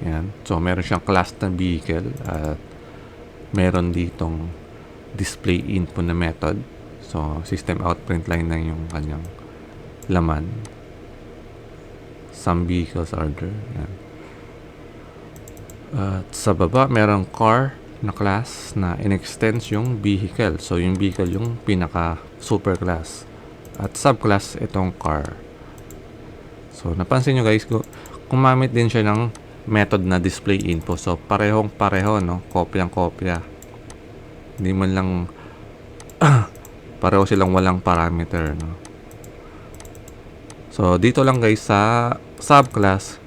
Yan. So, meron siyang class na vehicle at meron ditong display info na method. So, system out print line na yung kanyang laman. Some vehicles order. Yan. At sa baba, merong car na class na in-extends yung vehicle. So, yung vehicle yung pinaka super class. At subclass, itong car. So, napansin nyo guys, gumamit din siya ng method na display info. So, parehong-pareho, no? Kopyang-kopya. Hindi man lang pareho silang walang parameter, no? So, dito lang guys sa subclass,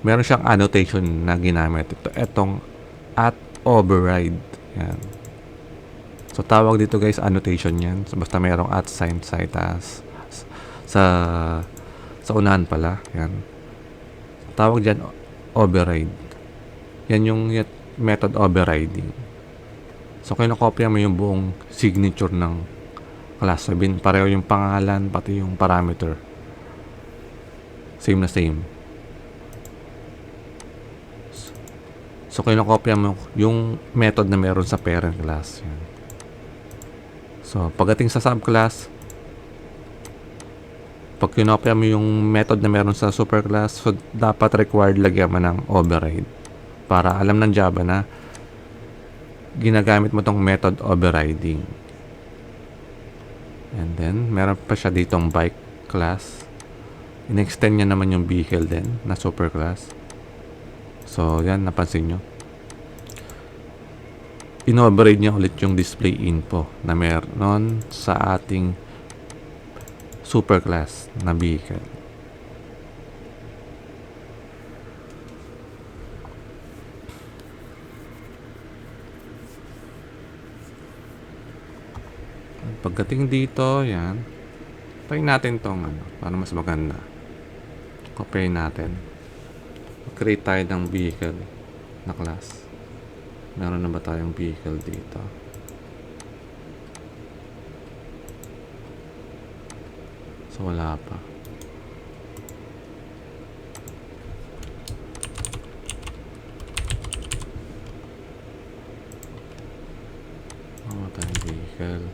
meron siyang annotation na ginamit. Itong at override. Yan. So, tawag dito guys, annotation yan. So, basta merong at sign sa unahan pala. Yan. Tawag dyan, override. Yan yung method overriding. So, kinokopya mo yung buong signature ng class. Sabihin, pareho yung pangalan, pati yung parameter. Same na same. So, kinokopya mo yung method na meron sa parent class. Yan. So, pagdating sa subclass, pag kinopya mo yung method na meron sa superclass, so dapat required lagyan mo ng override para alam ng Java na ginagamit mo tong method overriding. And then, meron pa siya ditong bike class. In-extend niya naman yung vehicle din na superclass. So, yan, napansin nyo. In-override niya ulit yung display info na meron sa ating superclass na vehicle. Pagdating dito, yan. Try natin tong para mas maganda. Copy natin. Create tayo ng vehicle na class. Meron na ba tayong vehicle dito? So, wala pa. Wala tayong vehicle.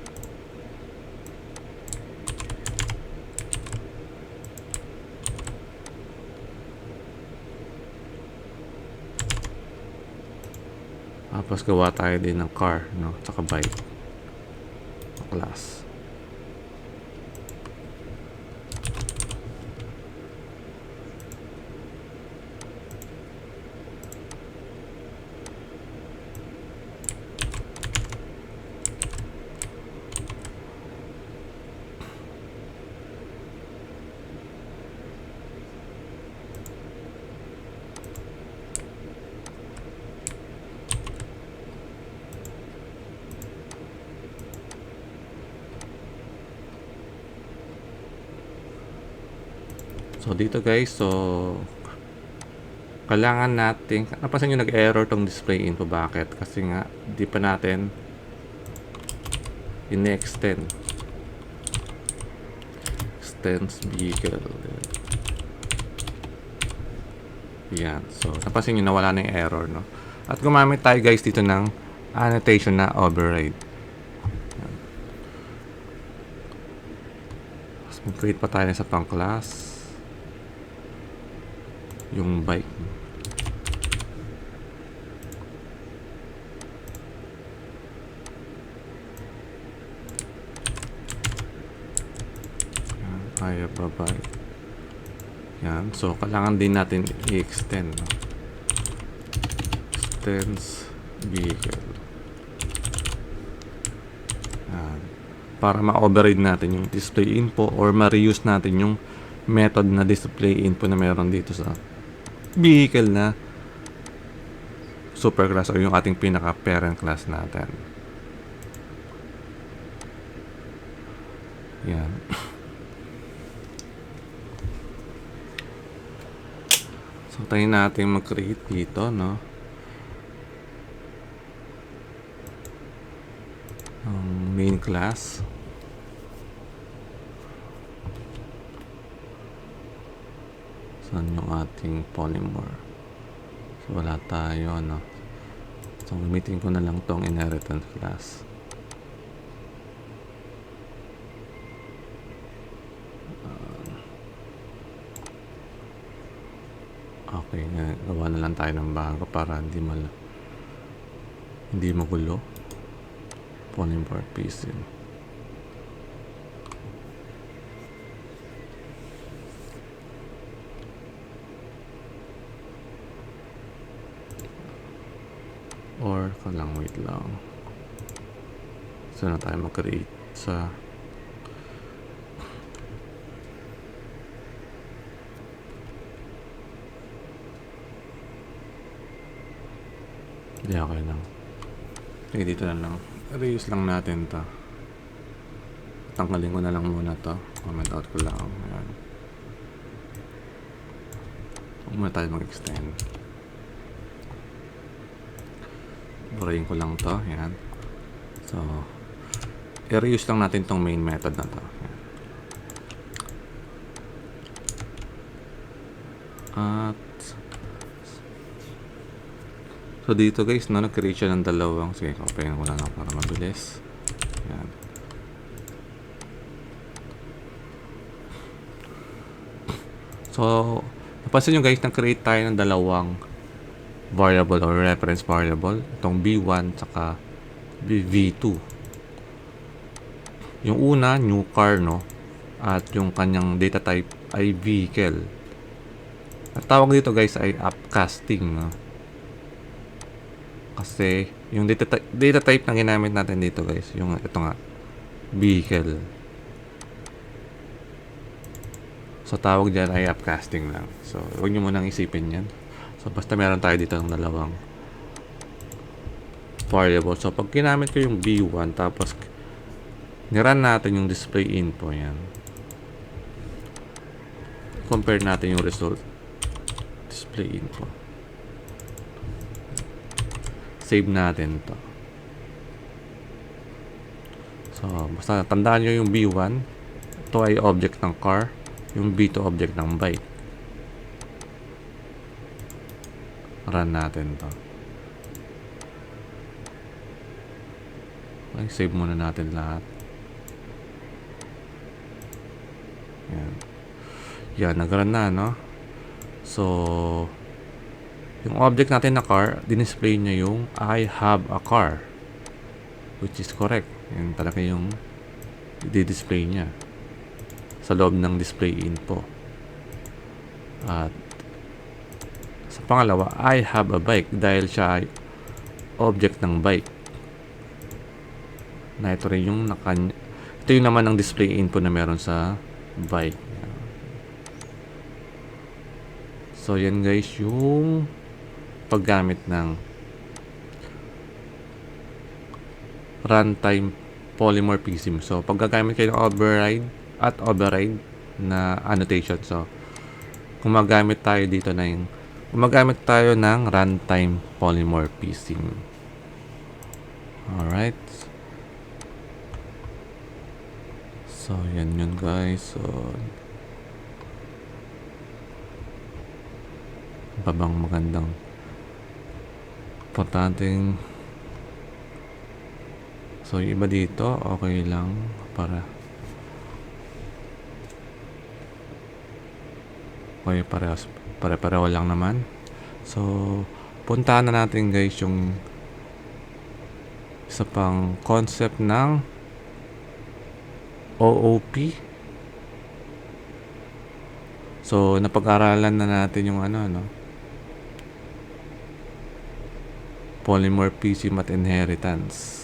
Tapos gawa tayo din ng car, no? Tsaka bike. Class. So, dito guys, so kailangan natin, napansin nyo nag-error tong display info. Bakit? Kasi nga, di pa natin in-extend. Extends vehicle. Yan. So, napansin nyo nawala na yung error, no? At gumamit tayo guys dito ng annotation na override. Yan. Tapos, mag-create pa tayo sa pang class. Yung bike. Kaya pa bike. Yan. So, kailangan din natin i-extend. No? Extends vehicle. Yan. Para ma-override natin yung display info or ma-reuse natin yung method na display info na meron dito sa vehicle na superclass o yung ating pinaka parent class natin. Yan. So, tayo natin mag-create dito, no? Ang main class. Saan yung ating polymer? So, wala tayo, no? So, gamitin ko na lang tong inheritance class. Okay, gawa na lang tayo ng bago para hindi magulo. Polymorph PC. Or wait lang. So na tayo mag-create sa okay lang. Okay, dito na lang. Erase lang natin to. Tanggalin ko na lang muna to. Comment out ko lang. Ayan. Huwag muna tayo mag-extend. Burahin ko lang to. Ayan. So, i-reuse lang natin tong main method na to. Ayan. At so dito guys, nag-create siya ng dalawang. Sige, copyin ko na lang para mabilis. Ayan. So, napansin nyo guys, nag-create tayo ng dalawang variable or reference variable. Itong B1 saka V2. Yung una, new car, no? At yung kanyang data type ay vehicle. At tawag dito guys ay upcasting, no? Kasi yung data type na ginamit natin dito guys, yung ito nga, vehicle. So tawag dyan ay upcasting lang. So huwag nyo munang isipin yan. So basta meron tayo dito ng dalawang variable. So pag ginamit ko yung B1 tapos niran natin yung display info, yan. Compare natin yung result. Display info. Save natin to. So, basta tandaan nyo yung B1. Ito ay object ng car. Yung B2 object ng bike. Run natin to. Okay, save muna natin lahat. Yan. Yan, nag-run na, no? So, yung object natin na car, dinisplay niya yung I have a car, which is correct. Yan talaga yung i-display niya sa loob ng display info. At sa pangalawa, I have a bike, dahil siya ay object ng bike. Na ito rin yung ito yung naman ang display info na meron sa bike. So yan guys yung paggamit ng runtime polymorphism. So, paggagamit kayo ng override na annotation. So, gumagamit tayo ng runtime polymorphism. Alright. So, yan yun guys. So, babang magandang importanteng. So yung iba dito okay lang, para okay, pare-pareho lang naman. So puntahan na natin guys yung isa pang concept ng OOP. So napag-aralan na natin yung polymorphism at inheritance.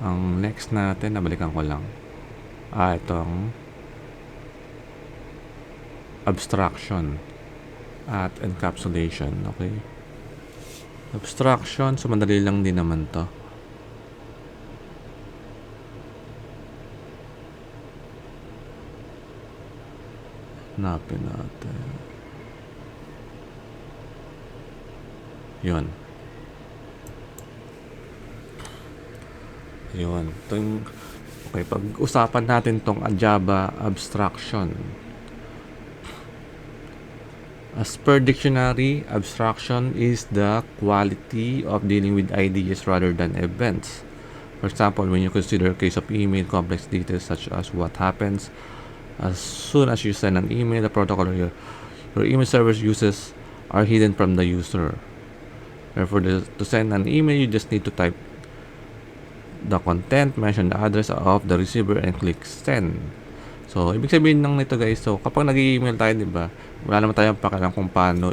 Ang next natin, nabalikan ko lang. Itong abstraction at encapsulation. Okay. Abstraction, so madali lang din naman to. Hanapin natin. Yun. Okay, pag-usapan natin tong Java abstraction. As per dictionary, abstraction is the quality of dealing with ideas rather than events. For example, when you consider a case of email, complex details such as what happens as soon as you send an email, the protocol your email server uses are hidden from the user. Therefore, to send an email, you just need to type the content, mention the address of the receiver, and click send. So, ibig sabihin ng nito guys, so kapag nag-email tayo, di ba, wala naman tayong pakialam kung paano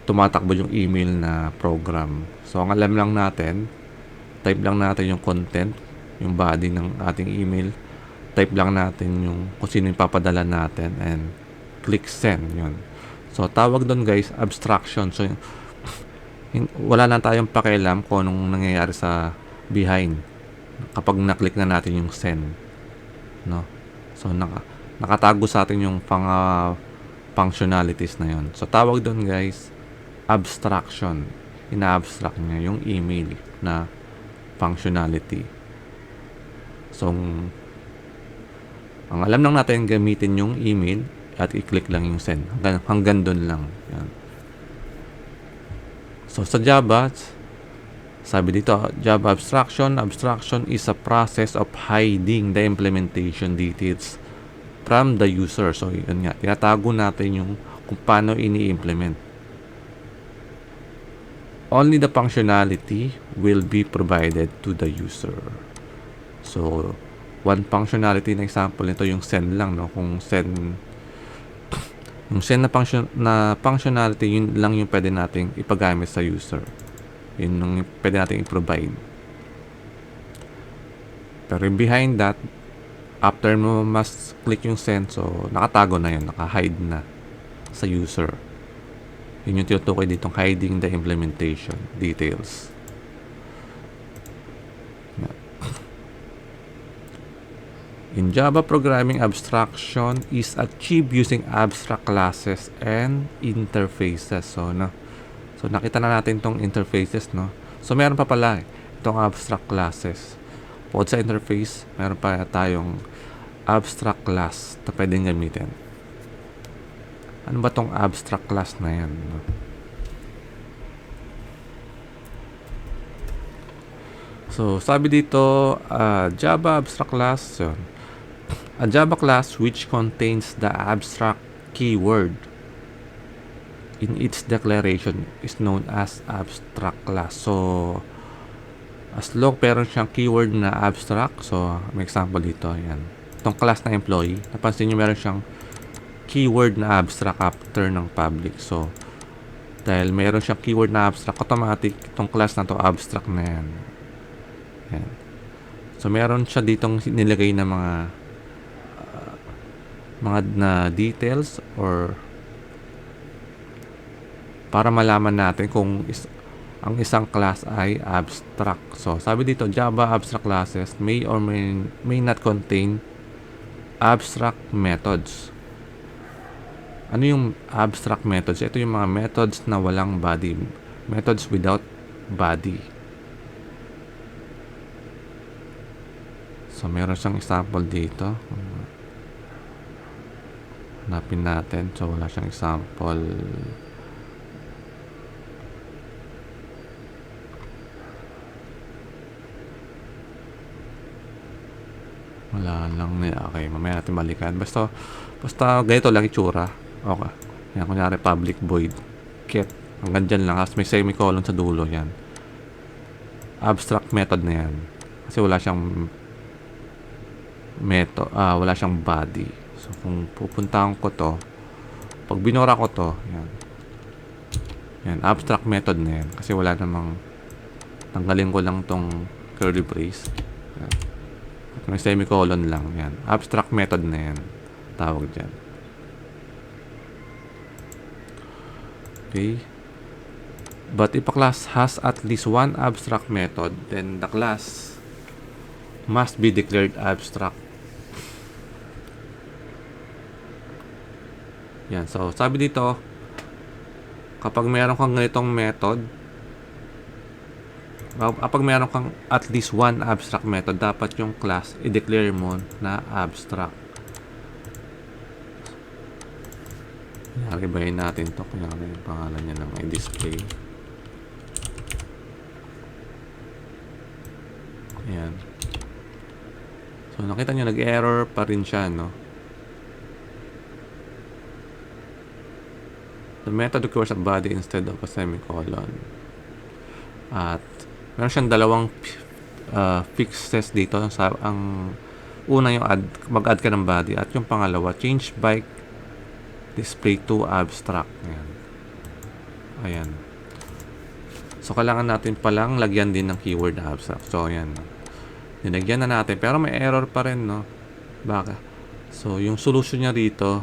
tumatakbo yung email na program. So, ang alam lang natin, type lang natin yung content, yung body ng ating email, type lang natin yung kung sino yung papadala natin, and click send. Yun. So, tawag doon guys, abstraction. So, wala na tayong pakialam kung anong nangyayari sa behind kapag na-click na natin yung send, no? So nakatago sa atin yung functionalities na yon. So tawag doon guys, abstraction. Ina-abstract niya yung email na functionality. So ang alam lang natin, gamitin yung email at i-click lang yung send. Hanggang doon lang. Yan. So, sa Java, sabi dito, Java abstraction is a process of hiding the implementation details from the user. So, yun nga, tinatago natin yung kung paano ini-implement. Only the functionality will be provided to the user. So, one functionality na example nito yung send lang, no? Kung send yung send na functionality, yun lang yung pwede nating ipagamit sa user. Yun yung pwede nating i-provide. Pero behind that, after mo mas click yung send, so nakatago na yun, naka-hide na sa user. Yun yung tinutukoy ditong hiding the implementation details. In Java programming, abstraction is achieved using abstract classes and interfaces. So nakita na natin tong interfaces, no? So meron pa pala itong abstract classes. Bukod sa interface, meron pa tayong abstract class na pwedeng gamitin. Ano ba tong abstract class na yan, no? So sabi dito, Java abstract class, yun. A Java class which contains the abstract keyword in its declaration is known as abstract class. So, as long meron siyang keyword na abstract, so may example dito, yan. Itong class na employee, napansin nyo meron siyang keyword na abstract after ng public. So, dahil meron siyang keyword na abstract, automatic itong class na to abstract na yan. Yan. So, meron siya ditong nilagay na mga na details or para malaman natin kung ang isang class ay abstract. So, sabi dito, Java abstract classes may or may not contain abstract methods. Ano yung abstract methods? Ito yung mga methods na walang body. Methods without body. So, meron siyang example dito. Hanapin natin. So, wala siyang example. Wala lang niya. Okay, mamaya natin balikan. Basta ganito lang itsura. Okay. Yan, kunyari public void get. Hanggang dyan lang. Kasi may semicolon sa dulo. Yan. Abstract method na yan. Kasi wala siyang wala siyang body. So, kung pupuntahan ko to, pag binura ko to, yan, abstract method na yan. Kasi wala namang, tanggalin ko lang tong curly brace. Yan. At may semicolon lang, yan. Abstract method na yan. Tawag dyan. Okay. But if a class has at least one abstract method, then the class must be declared abstract. Yan. So, sabi dito, kapag meron kang ganitong method, kapag meron kang at least one abstract method, dapat yung class i-declare mo na abstract. Naribayin natin to. Kunyari yung pangalan niya lang ay display. Ayan. So nakita nyo, nag-error pa rin siya, no? The method requires a body instead of a semicolon. At meron siyang dalawang fixes dito. Ang una yung mag-add ka ng body. At yung pangalawa, change bike display to abstract. Ayan. Ayan. So kailangan natin palang lagyan din ng keyword abstract. So ayan. Dinagyan na natin. Pero may error pa rin, no? Baka. So yung solution niya dito,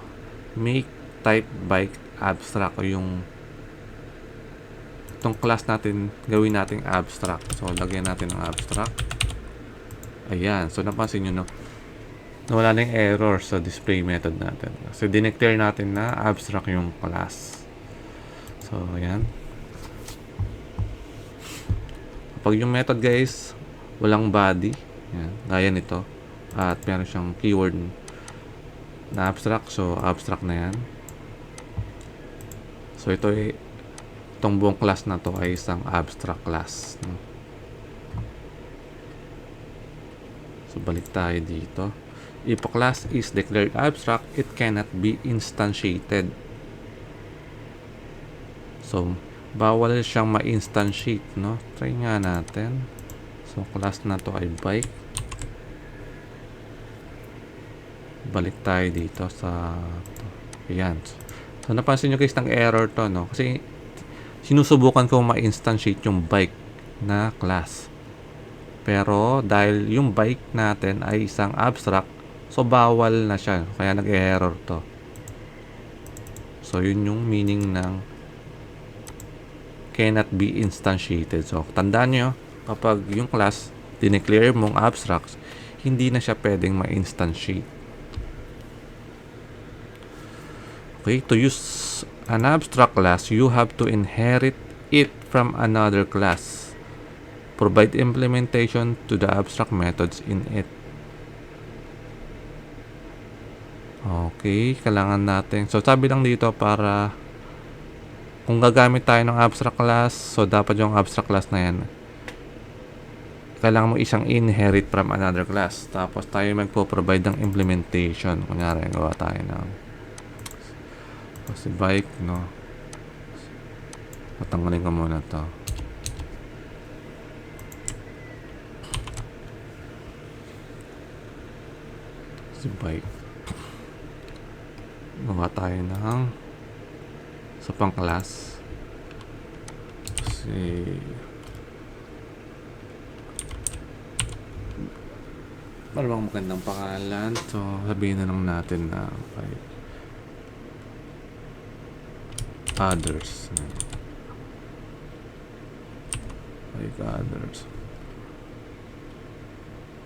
make type bike abstract, o yung itong class natin gawin nating abstract. So lagyan natin ng abstract. Ayan. So napansin nyo, no? Nawala na yung error sa display method natin. So dineclare natin na abstract yung class. So ayan. Kapag yung method, guys, walang body, ayan, gaya nito, at meron siyang keyword na abstract, so abstract na yan. So itong buong class na to ay isang abstract class, no? So balik tayo dito. If a class is declared abstract, it cannot be instantiated. So bawal siyang ma-instantiate, no? Try nga natin. So class na to ay bike. Balik tayo dito sa ayan. So napansin nyo, guys, ng error to, no? Kasi sinusubukan kong ma-instantiate yung bike na class. Pero dahil yung bike natin ay isang abstract, so bawal na siya. Kaya nag-error to. So yun yung meaning ng cannot be instantiated. So tandaan nyo, kapag yung class dineclare mong abstract, hindi na siya pwedeng ma-instantiate. Okay, to use an abstract class, you have to inherit it from another class. Provide implementation to the abstract methods in it. Okay, kailangan natin. So sabi lang dito, para kung gagamit tayo ng abstract class, so dapat yung abstract class na yan, kailangan mo isang inherit from another class. Tapos tayo magpo-provide ng implementation. Kunyari, gawa tayo ng kasi bike, no? Patanggalin ko muna to. Kasi bike. Gawa tayo ng sa pang class. Kasi para bang magandang pangalan. So sabihin na lang natin na bike. Others. Like others.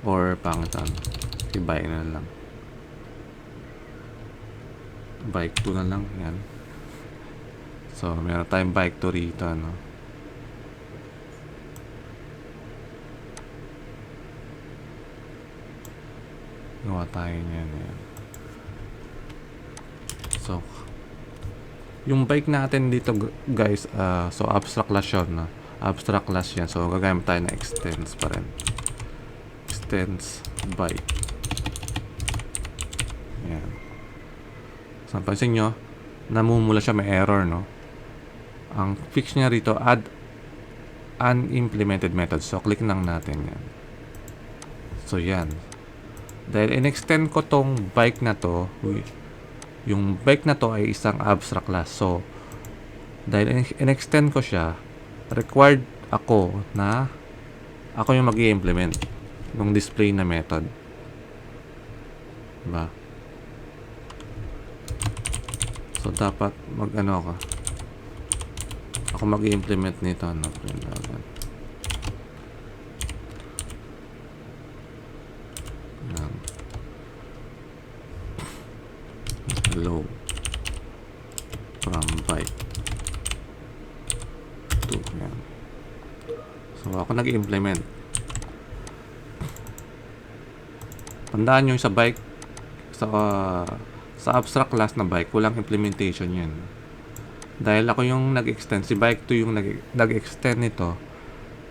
Or pangitan. Bike na lang. Bike 2 na lang. Yan. So, meron tayong bike 2 rito, no? Gawa tayo niyan. Yan. So, yung bike natin dito, guys, so abstract class yun, no? Abstract class yan. So gagamit tayo na extends pa rin. Extends bike. Yan. So pansin nyo, namumula siya, may error, no? Ang fix niya rito, add unimplemented method. So click lang natin yan. So yan. Dahil in-extend ko tong bike na to, yung bike na to ay isang abstract class. So, dahil in-extend ko siya, required ako na ako yung mag-i-implement ng display na method. Diba? So, dapat mag-ano ako. Ako mag-i-implement nito. Ano? Hello from bike to yan. So ako nag-implement. Tandaan nyo sa bike, sa Sa abstract class na bike, walang implementation yan. Dahil ako yung nag-extend, si bike 2 yung nag-extend nito.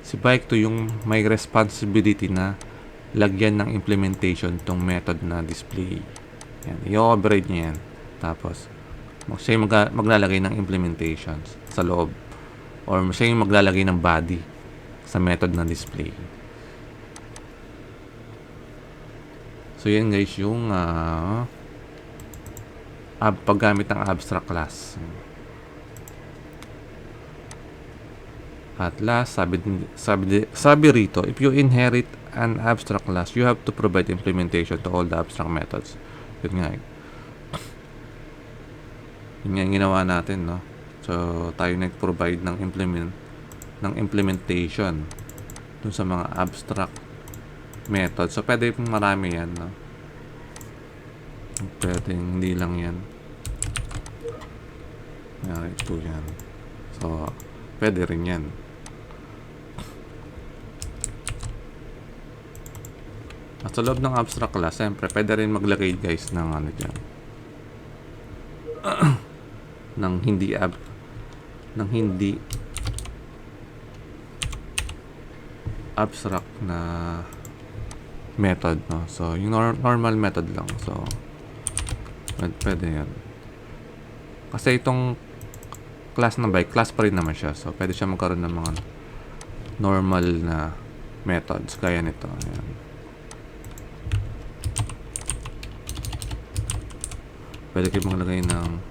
Si bike 2 yung may responsibility na lagyan ng implementation tong method na display. Yan, i-override niya yan. Tapos, siya yung maglalagay ng implementations sa loob. Or siya yung maglalagay ng body sa method na display. So, yan guys yung paggamit ng abstract class. At last, sabi rito, if you inherit an abstract class, you have to provide implementation to all the abstract methods. Yun nga. Yun nga yung ginawa natin, no? So, tayo nag-provide ng implementation dun sa mga abstract methods. So, pwede pong marami yan, no? Pwede hindi lang yan. Ito yan. So, pwede rin yan. At sa loob ng abstract class, siyempre, pwede rin maglagay guys ng ano dyan. ng hindi abstract na method, no? So, yung normal method lang. So, pwede yan. Kasi itong class na bike, class pa rin naman siya. So, pwede siya magkaroon ng mga normal na methods. Kaya nito. Ayan. Pwede kayo maglagay ng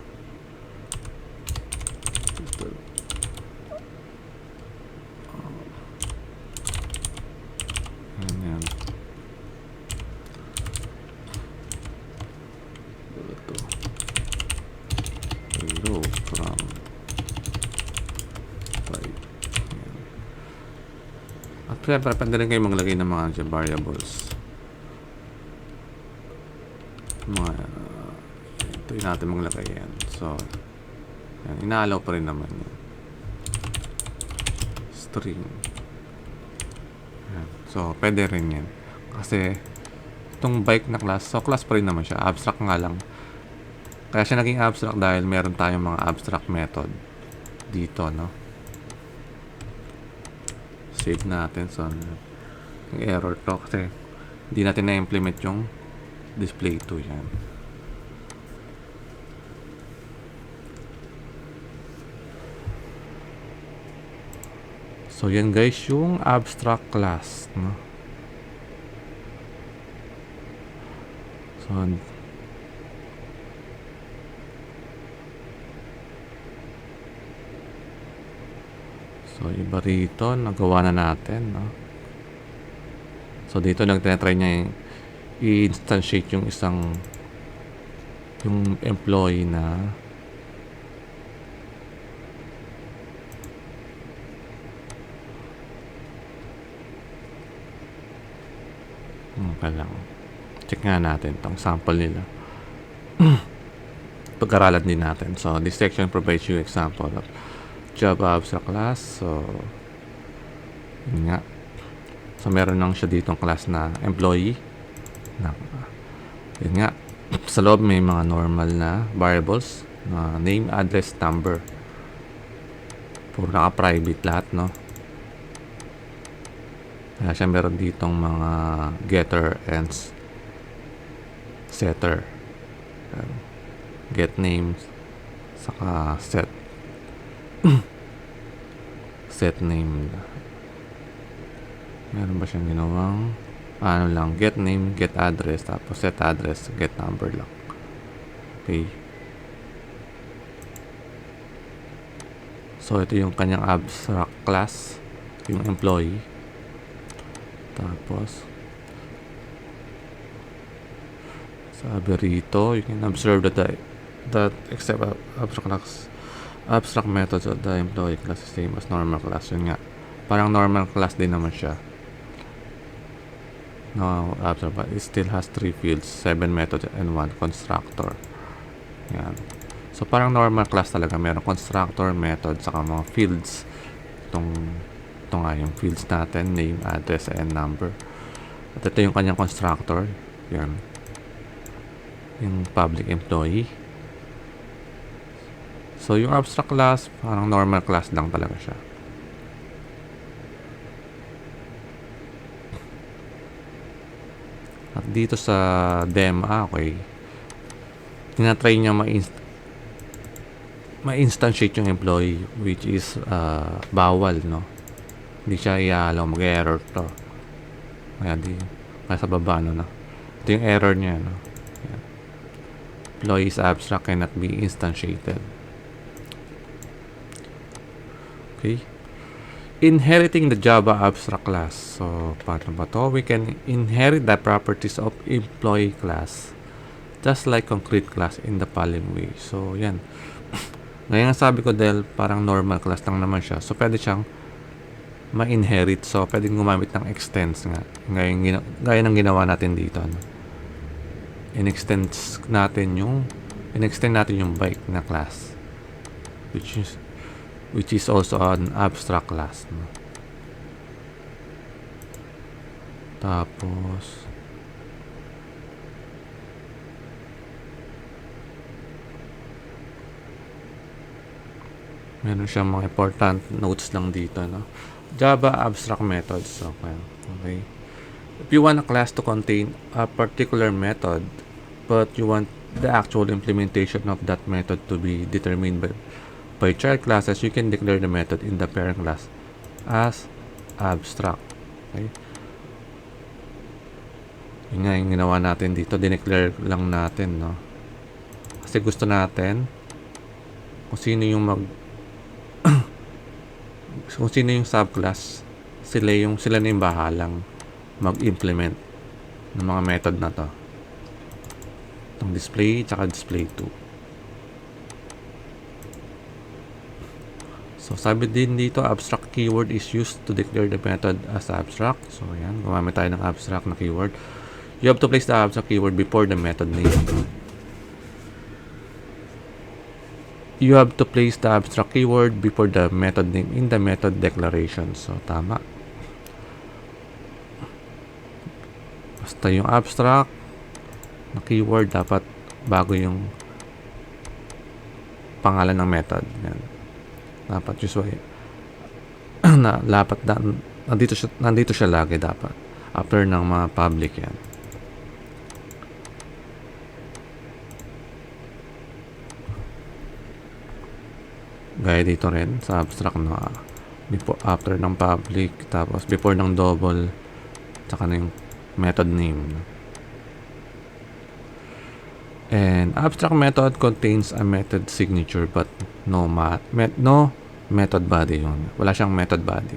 yan. Ito. Hello from 5. At siyempre, pwede rin kayo maglagay ng mga variables. Ito yung natin maglagay yan. So, yan, inaalaw pa rin naman yan. String. Yan. So, pwede rin yan. Kasi, itong bike na class, so class pa rin naman siya. Abstract nga lang. Kaya siya naging abstract dahil meron tayong mga abstract method dito, no? Save natin. So, yung error to kasi hindi natin na-implement yung display to yan. So, yan guys, yung abstract class, no? So, iba rito, nagawa na natin, no? So, dito nagtatry niya i-instantiate yung yung employee na lang. Check nga natin itong sample nila. Pag-aralan din natin. So, this section provides you example of Java abstract class. So, yun nga. So, meron lang siya ditong class na employee. Yun nga. Sa loob may mga normal na variables. Name, address, number. Puro naka-private lahat, no? Kaya siya meron ditong mga getter and setter. Get names. Saka set. Set name. Meron ba siyang ginawang ano lang, get name, get address, tapos set address, get number lang. Okay. So, ito yung kanyang abstract class, yung employee. Tapos, sabi rito, you can observe that except abstract methods of the employee class is same as normal class. Yun nga. Parang normal class din naman siya. No, abstract, but it still has 3 fields, 7 methods, and 1 constructor. Yan. So, parang normal class talaga. Meron constructor, method, saka mga fields. Ito nga yung fields natin, name, address, and number. At ito yung kanyang constructor. Yan. yung public employee. So, yung abstract class, parang normal class lang talaga siya. At dito sa okay, tinatry niya ma-instantiate yung employee, which is bawal, no? Hindi siya i-allow, mag-error to. Kaya sa baba, no? Ito yung error niya, no? Ayan. Employee's abstract cannot be instantiated. Okay. Inheriting the Java abstract class. So, paano ba to? We can inherit the properties of employee class just like concrete class in the following way. So, yan. Ngayon sabi ko dahil parang normal class lang naman siya. So, pwede siyang ma-inherit. So, pwedeng gumamit ng extends nga. Gaya ng ginawa natin dito. No? In-extend natin yung bike na class. Which is also an abstract class. No? Tapos, meron siyang mga important notes lang dito. No? Java abstract methods. Okay. If you want a class to contain a particular method, but you want the actual implementation of that method to be determined by child classes, you can declare the method in the parent class as abstract. Okay? Yun nga yung ginawa natin dito. Dineclare lang natin, no? Kasi gusto natin kung sino yung kung sino yung subclass, sila na yung bahalang mag-implement ng mga method na to. Itong display, tsaka display 2. So, sabi din dito, abstract keyword is used to declare the method as abstract. So, yan. Gumamit tayo ng abstract na keyword. You have to place the abstract keyword before the method name. You have to place the abstract keyword before the method name in the method declaration. So, tama. Basta yung abstract na keyword dapat bago yung pangalan ng method. Yan. Dapat usually nandito siya lagi dapat after ng mga public yan. Gaya dito rin sa abstract na after ng public, tapos before ng double, tsaka na yung method name. And abstract method contains a method signature but no method body. Yun. Wala siyang method body.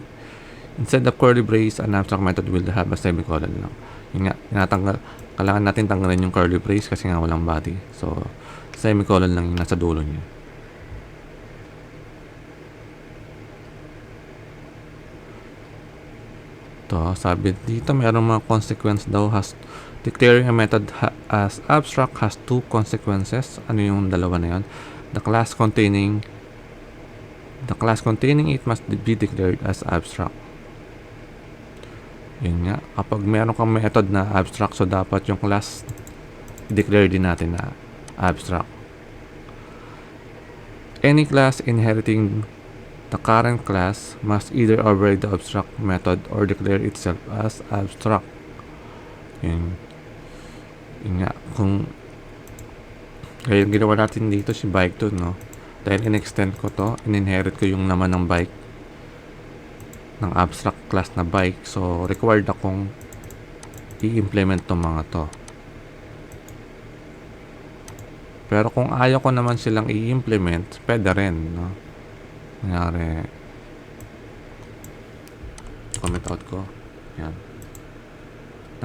Instead of curly brace, an abstract method will have a semicolon lang. Yun nga, kailangan natin tanggalin yung curly brace kasi nga walang body. So, semicolon lang yung nasa dulo niya. To, sabi dito, mayroong mga consequence daw. Declaring a method as abstract has two consequences. Ano yung dalawa na yun? The class containing it must be declared as abstract. Yun nga. Kapag meron kang method na abstract, so dapat yung class declare din natin na abstract. Any class inheriting the current class must either override the abstract method or declare itself as abstract. Yun nga, kung kaya yung ginawa natin dito si bike to, no? Dahil in-extend ko to, in-inherit ko yung naman ng bike ng abstract class na bike, so required akong i-implement to mga to. Pero kung ayaw ko naman silang i-implement, pwede rin, no? Nangyari, comment out ko, yan,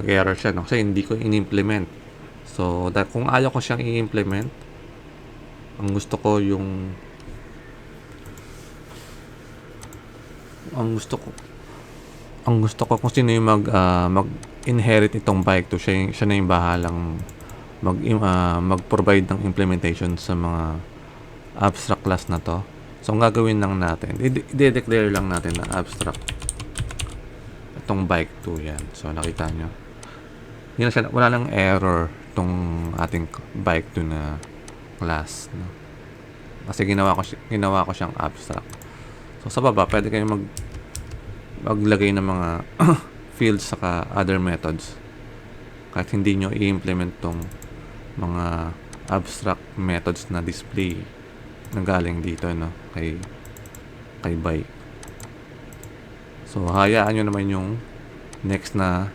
nag-error siya, no? Kasi hindi ko in-implement. So, kung ayaw ko siyang i-implement, ang gusto ko kung sino yung mag-inherit itong bike to, siya na yung bahalang mag-provide ng implementation sa mga abstract class na to. So, ang gagawin lang natin, i-declare lang natin na abstract itong bike to, yan. So, nakita nyo, wala lang error. tong ating bike to na class, no? Kasi ginawa ko siyang abstract. So sa baba pwede kayong maglagay ng mga fields saka other methods kahit hindi nyo i-implement tong mga abstract methods na display na galing dito, no, kay bike. So hayaan nyo naman yung next na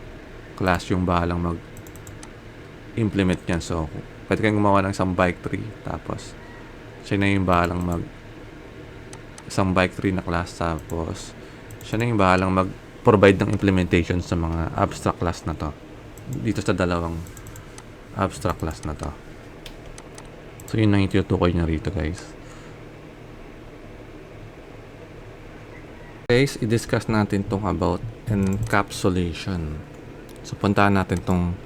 class yung bahalang mag-implement yan. So pwede kayong gumawa ng isang bike tree, tapos siya na yung bahalang isang bike tree na class, tapos siya na yung bahalang mag-provide ng implementation sa mga abstract class na to dito sa dalawang abstract class na to. So yun ang itutukoy niya rito, guys. Guys, i-discuss natin tong about encapsulation. So puntahan natin tong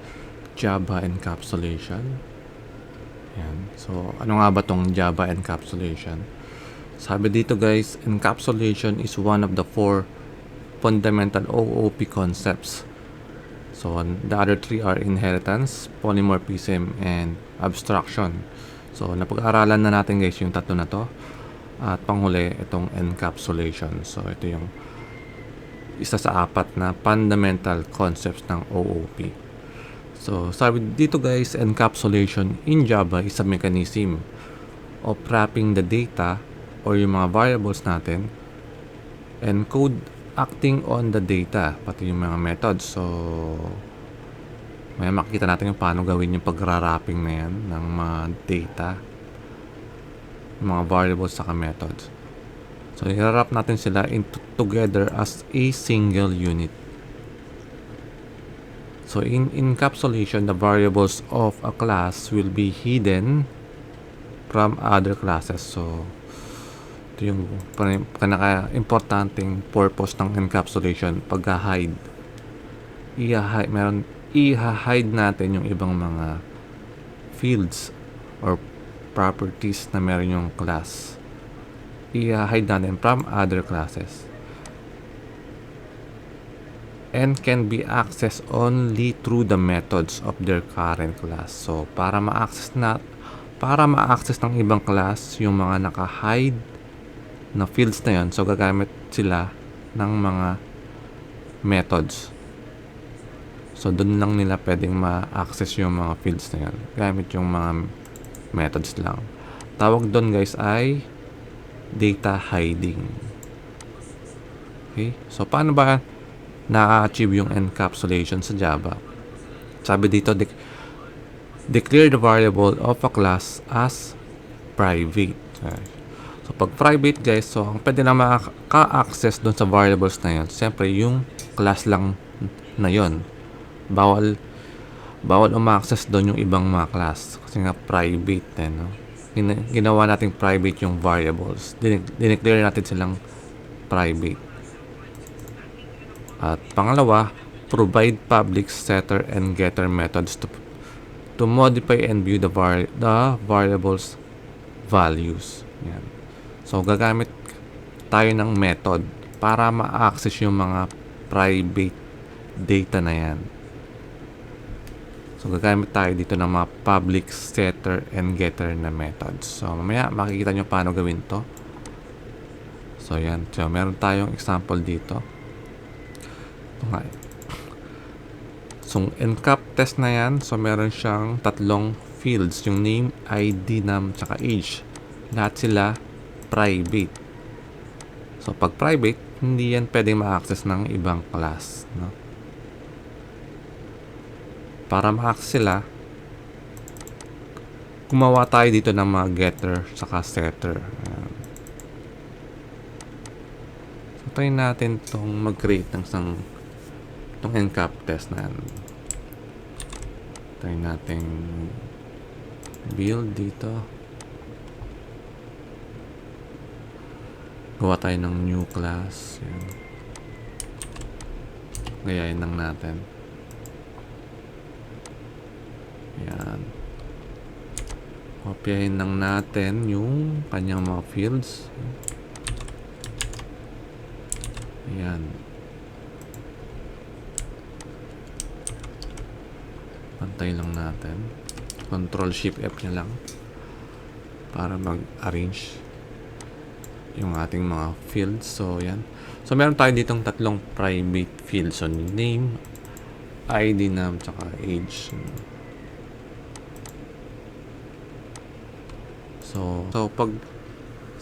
Java encapsulation. Yan. So ano nga ba tong Java encapsulation? Sabi dito, guys, encapsulation is one of the 4 fundamental OOP concepts. So the other 3 are inheritance, polymorphism, and abstraction. So napag-aralan na natin, guys, yung tatlo na to. At panghuli, itong encapsulation. So ito yung isa sa 4 na fundamental concepts ng OOP. So sabi dito, guys, encapsulation in Java is a mechanism of wrapping the data or yung mga variables natin and code acting on the data, pati yung mga methods. So may makikita natin yung paano gawin yung pagra-wrapping na yan ng mga data, mga variables saka methods. So i-wrap natin sila together as a single unit. So in encapsulation, the variables of a class will be hidden from other classes. So ito yung pinaka-importanting purpose ng encapsulation, pag-hide. I-hide natin yung ibang mga fields or properties na meron yung class. I-hide natin from other classes. And can be accessed only through the methods of their current class. So, para ma-access ng ibang class yung mga naka-hide na fields na yun, so gagamit sila ng mga methods. So, doon lang nila pwedeng ma-access yung mga fields na yun. Gamit yung mga methods lang. Tawag doon, guys, ay data hiding. Okay? So, paano ba na-achieve yung encapsulation sa Java? Sabi dito, declare the variable of a class as private. Okay. So, pag private, guys, so ang pwede na maka-access doon sa variables na yun, siyempre yung class lang na yun. Bawal ma-access doon yung ibang mga class kasi nga private, no? Ginawa nating private yung variables. Dineclare natin silang private. At pangalawa, provide public setter and getter methods to modify and view the variables values. Yan. So gagamit tayo ng method para ma-access yung mga private data na yan. So gagamit tayo dito ng mga public setter and getter na methods. So mamaya makikita nyo paano gawin to. So yan. So meron tayong example dito. So encap test na yan. So meron siyang 3 fields. Yung name, ID, name, tsaka age. Lahat sila private. So pag private, hindi yan pwedeng ma-access ng ibang class, no? Para ma-access sila, gumawa tayo dito ng mga getter saka setter. So try natin itong mag-create ng itong encap test na yan. Try natin build dito. Gawa tayo ng new class. Yan. Gayahin lang natin. Yan. Kopyahin lang natin yung kanyang mga fields. Yan. Pantay lang natin. Control Shift F nyo lang para mag-arrange yung ating mga fields. So yan. So meron tayo ditong tatlong private fields. So name, ID name, tsaka age. So pag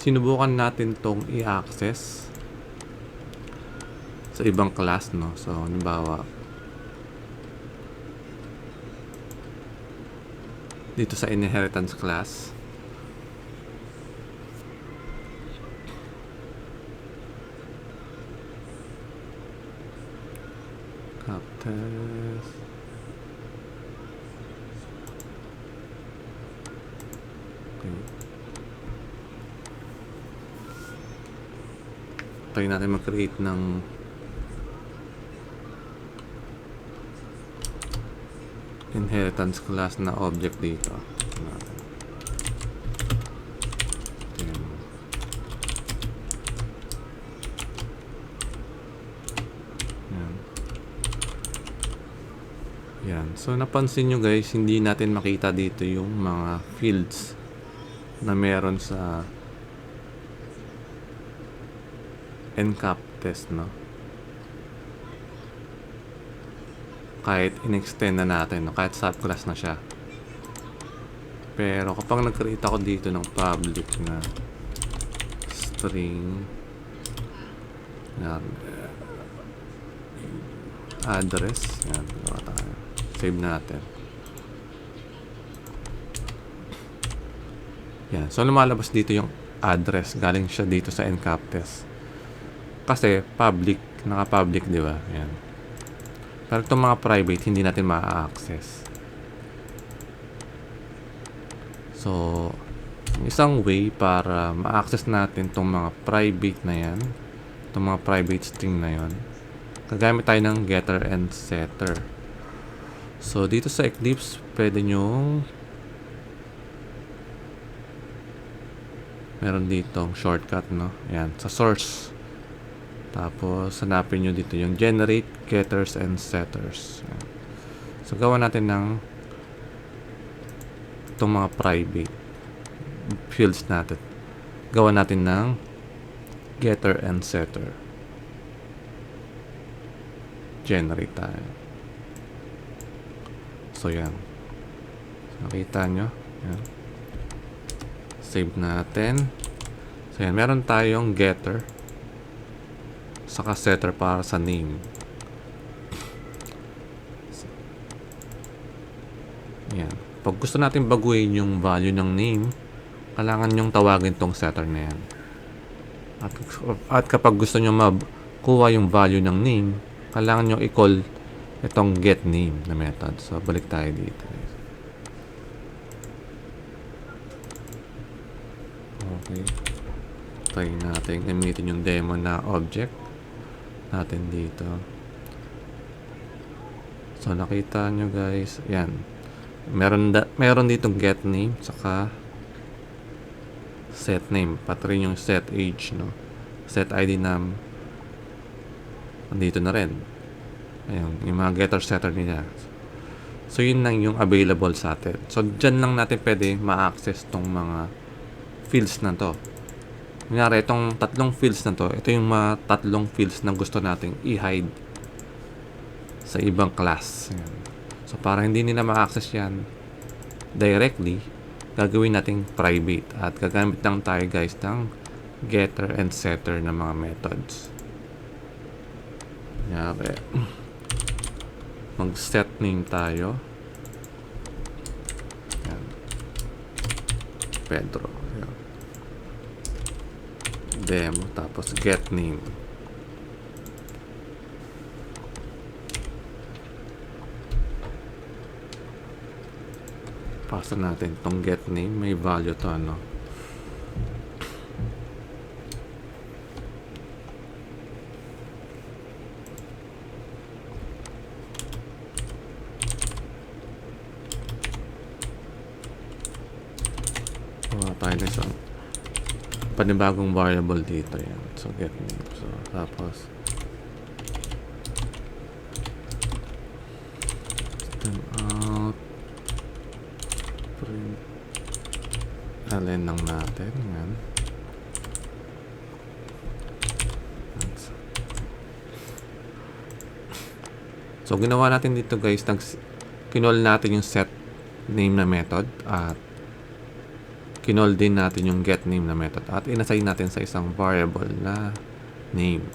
sinubukan natin tong i-access sa ibang class, no? So halimbawa dito sa inheritance class, captors, okay. Try natin mag-create ng inheritance class na object dito. Yan. So napansin nyo guys, hindi natin makita dito yung mga fields na meron sa encap test, no? Kahit in-extend na natin, no? Kahit subclass na siya. Pero kapag nag-create ako dito ng public na string yan, address, yan, save natin. Yan. So lumalabas dito yung address, galing siya dito sa encap test. Kasi public, naka-public, di ba? Yan. Pero itong mga private, hindi natin ma-access. So, isang way para ma-access natin itong mga private na yan, itong mga private string na yan, gagamit tayo ng getter and setter. So, dito sa Eclipse, pwede nyong meron ditong shortcut, no? Yan, sa source. Tapos, hanapin nyo dito yung generate getters and setters. Yan. So, gawa natin ng itong mga private fields natin. Gawa natin ng getter and setter. Generate tayo. So, yan. So, nakita nyo. Yan. Save natin. So, yan. Meron tayong getter saka setter para sa name. Yan. Pag gusto natin baguhin yung value ng name, kailangan yung tawagin tong setter na yan. At kapag gusto nyo makuha yung value ng name, kailangan nyo i-call itong get name na method. So, balik tayo dito. Okay. Try natin gamitin yung demo na object natin dito. So, nakita nyo guys, yan. Meron ditong get name, saka set name, pati rin yung set age, no? Set ID name, andito na rin. Ayun, yung mga getter setter nila. So, yun lang yung available sa atin. So, dyan lang natin pwede ma-access tong mga fields na to. Kunyari, itong tatlong fields na to, ito yung mga tatlong fields na gusto nating i-hide sa ibang class. Ayan. So, para hindi nila ma-access yan directly, gagawin nating private. At gagamit lang tayo guys ng getter and setter na mga methods. Kunyari, mag-set name tayo. Ayan. Pedro. Ayan. Demo, tapos get name. Pasa natin tong get name, may value to, ano. Tayo na isang panibagong variable dito, yan. So, get name. So, tapos system out print ln lang natin. Yan. So, ginawa natin dito guys, kinol natin yung set name na method at kinol din natin yung get name na method at inassign natin sa isang variable na name.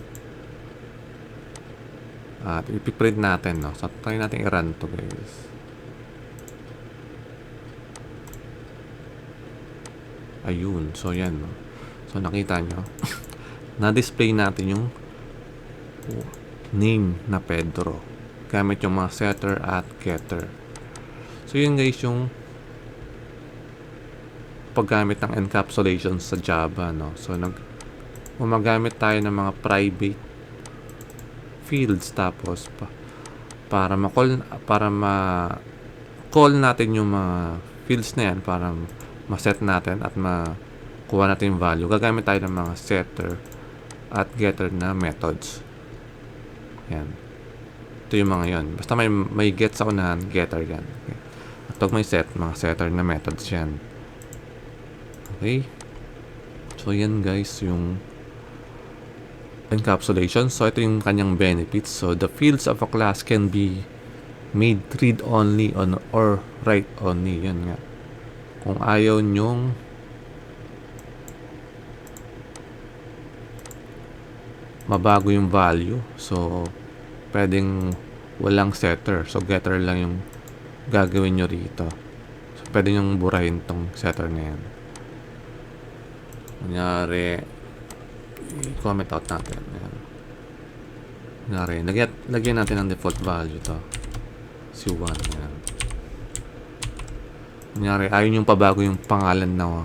At ipiprint natin, no? So, try natin i-run to guys. Ayun. So, yan, no? So, nakita nyo. Na-display natin yung name na Pedro gamit yung mga setter at getter. So, yun guys yung paggamit ng encapsulation sa Java, no? So, gumagamit tayo ng mga private fields tapos para ma-call natin yung mga fields na yan para ma-set natin at makuha natin yung value. Gagamit tayo ng mga setter at getter na methods. Yan. Ito yung mga yon. Basta may get sa unahan, getter yan. Okay. At pag may set, mga setter na methods yan. Okay. So, yan guys, yung encapsulation. So, ito yung kanyang benefits. So, the fields of a class can be made read-only or write-only. Yan nga. Kung ayaw nyong mabago yung value, so, pwedeng walang setter. So, getter lang yung gagawin nyo rito. So, pwede nyong burahin tong setter na yan. Kunyari, i-comment out natin. Ayan. Kunyari, lagyan natin ang default value to. Si 1. Ayan. Kunyari, ayaw yung pabago yung pangalan na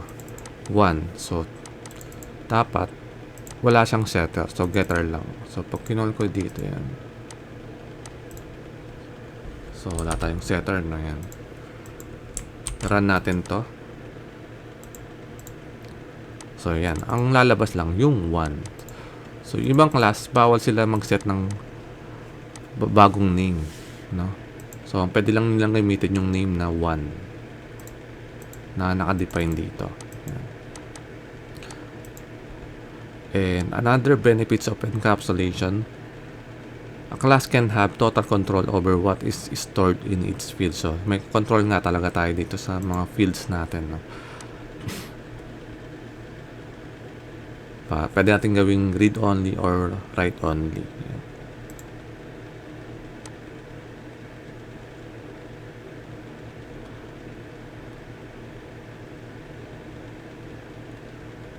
1. So, dapat wala siyang setter. So, getter lang. So, pag kinol ko dito, yan. So, wala tayong setter na yan. Run natin to. So, yan. Ang lalabas lang yung 1. So, ibang class, bawal sila mag-set ng bagong name. No? So, pwede lang nilang gamitin yung name na 1 na nakadefine dito. Yan. And another benefits of encapsulation, a class can have total control over what is stored in its field. So, may control nga talaga tayo dito sa mga fields natin. No? Pwede natin gawing read-only or write-only. Yan.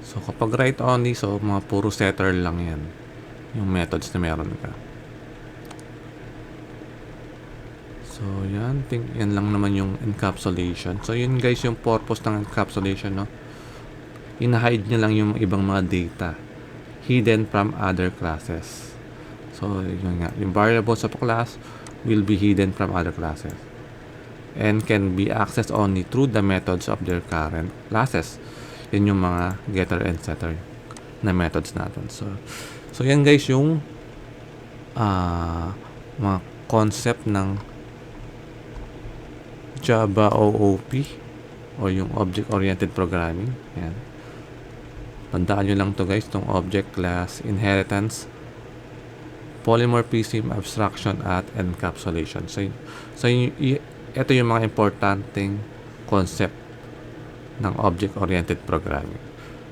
So, kapag write-only, so, mga puro setter lang yan. Yung methods na meron ka. So, yan. Yan lang naman yung encapsulation. So, yun guys yung purpose ng encapsulation, no? Ina-hide nyo lang yung ibang mga data hidden from other classes. So, yun nga. Yung variables of a class will be hidden from other classes and can be accessed only through the methods of their current classes. Yun yung mga getter and setter na methods natin. So yan guys yung mga concept ng Java OOP o yung Object-Oriented Programming. Yan. Tandaan nyo lang to guys, itong object, class, inheritance, polymorphism, abstraction, at encapsulation. So ito yung mga importanteng concept ng Object-Oriented Programming.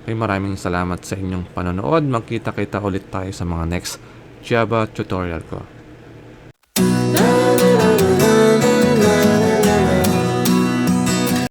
Okay, maraming salamat sa inyong panonood. Magkita-kita ulit tayo sa mga next Java tutorial ko.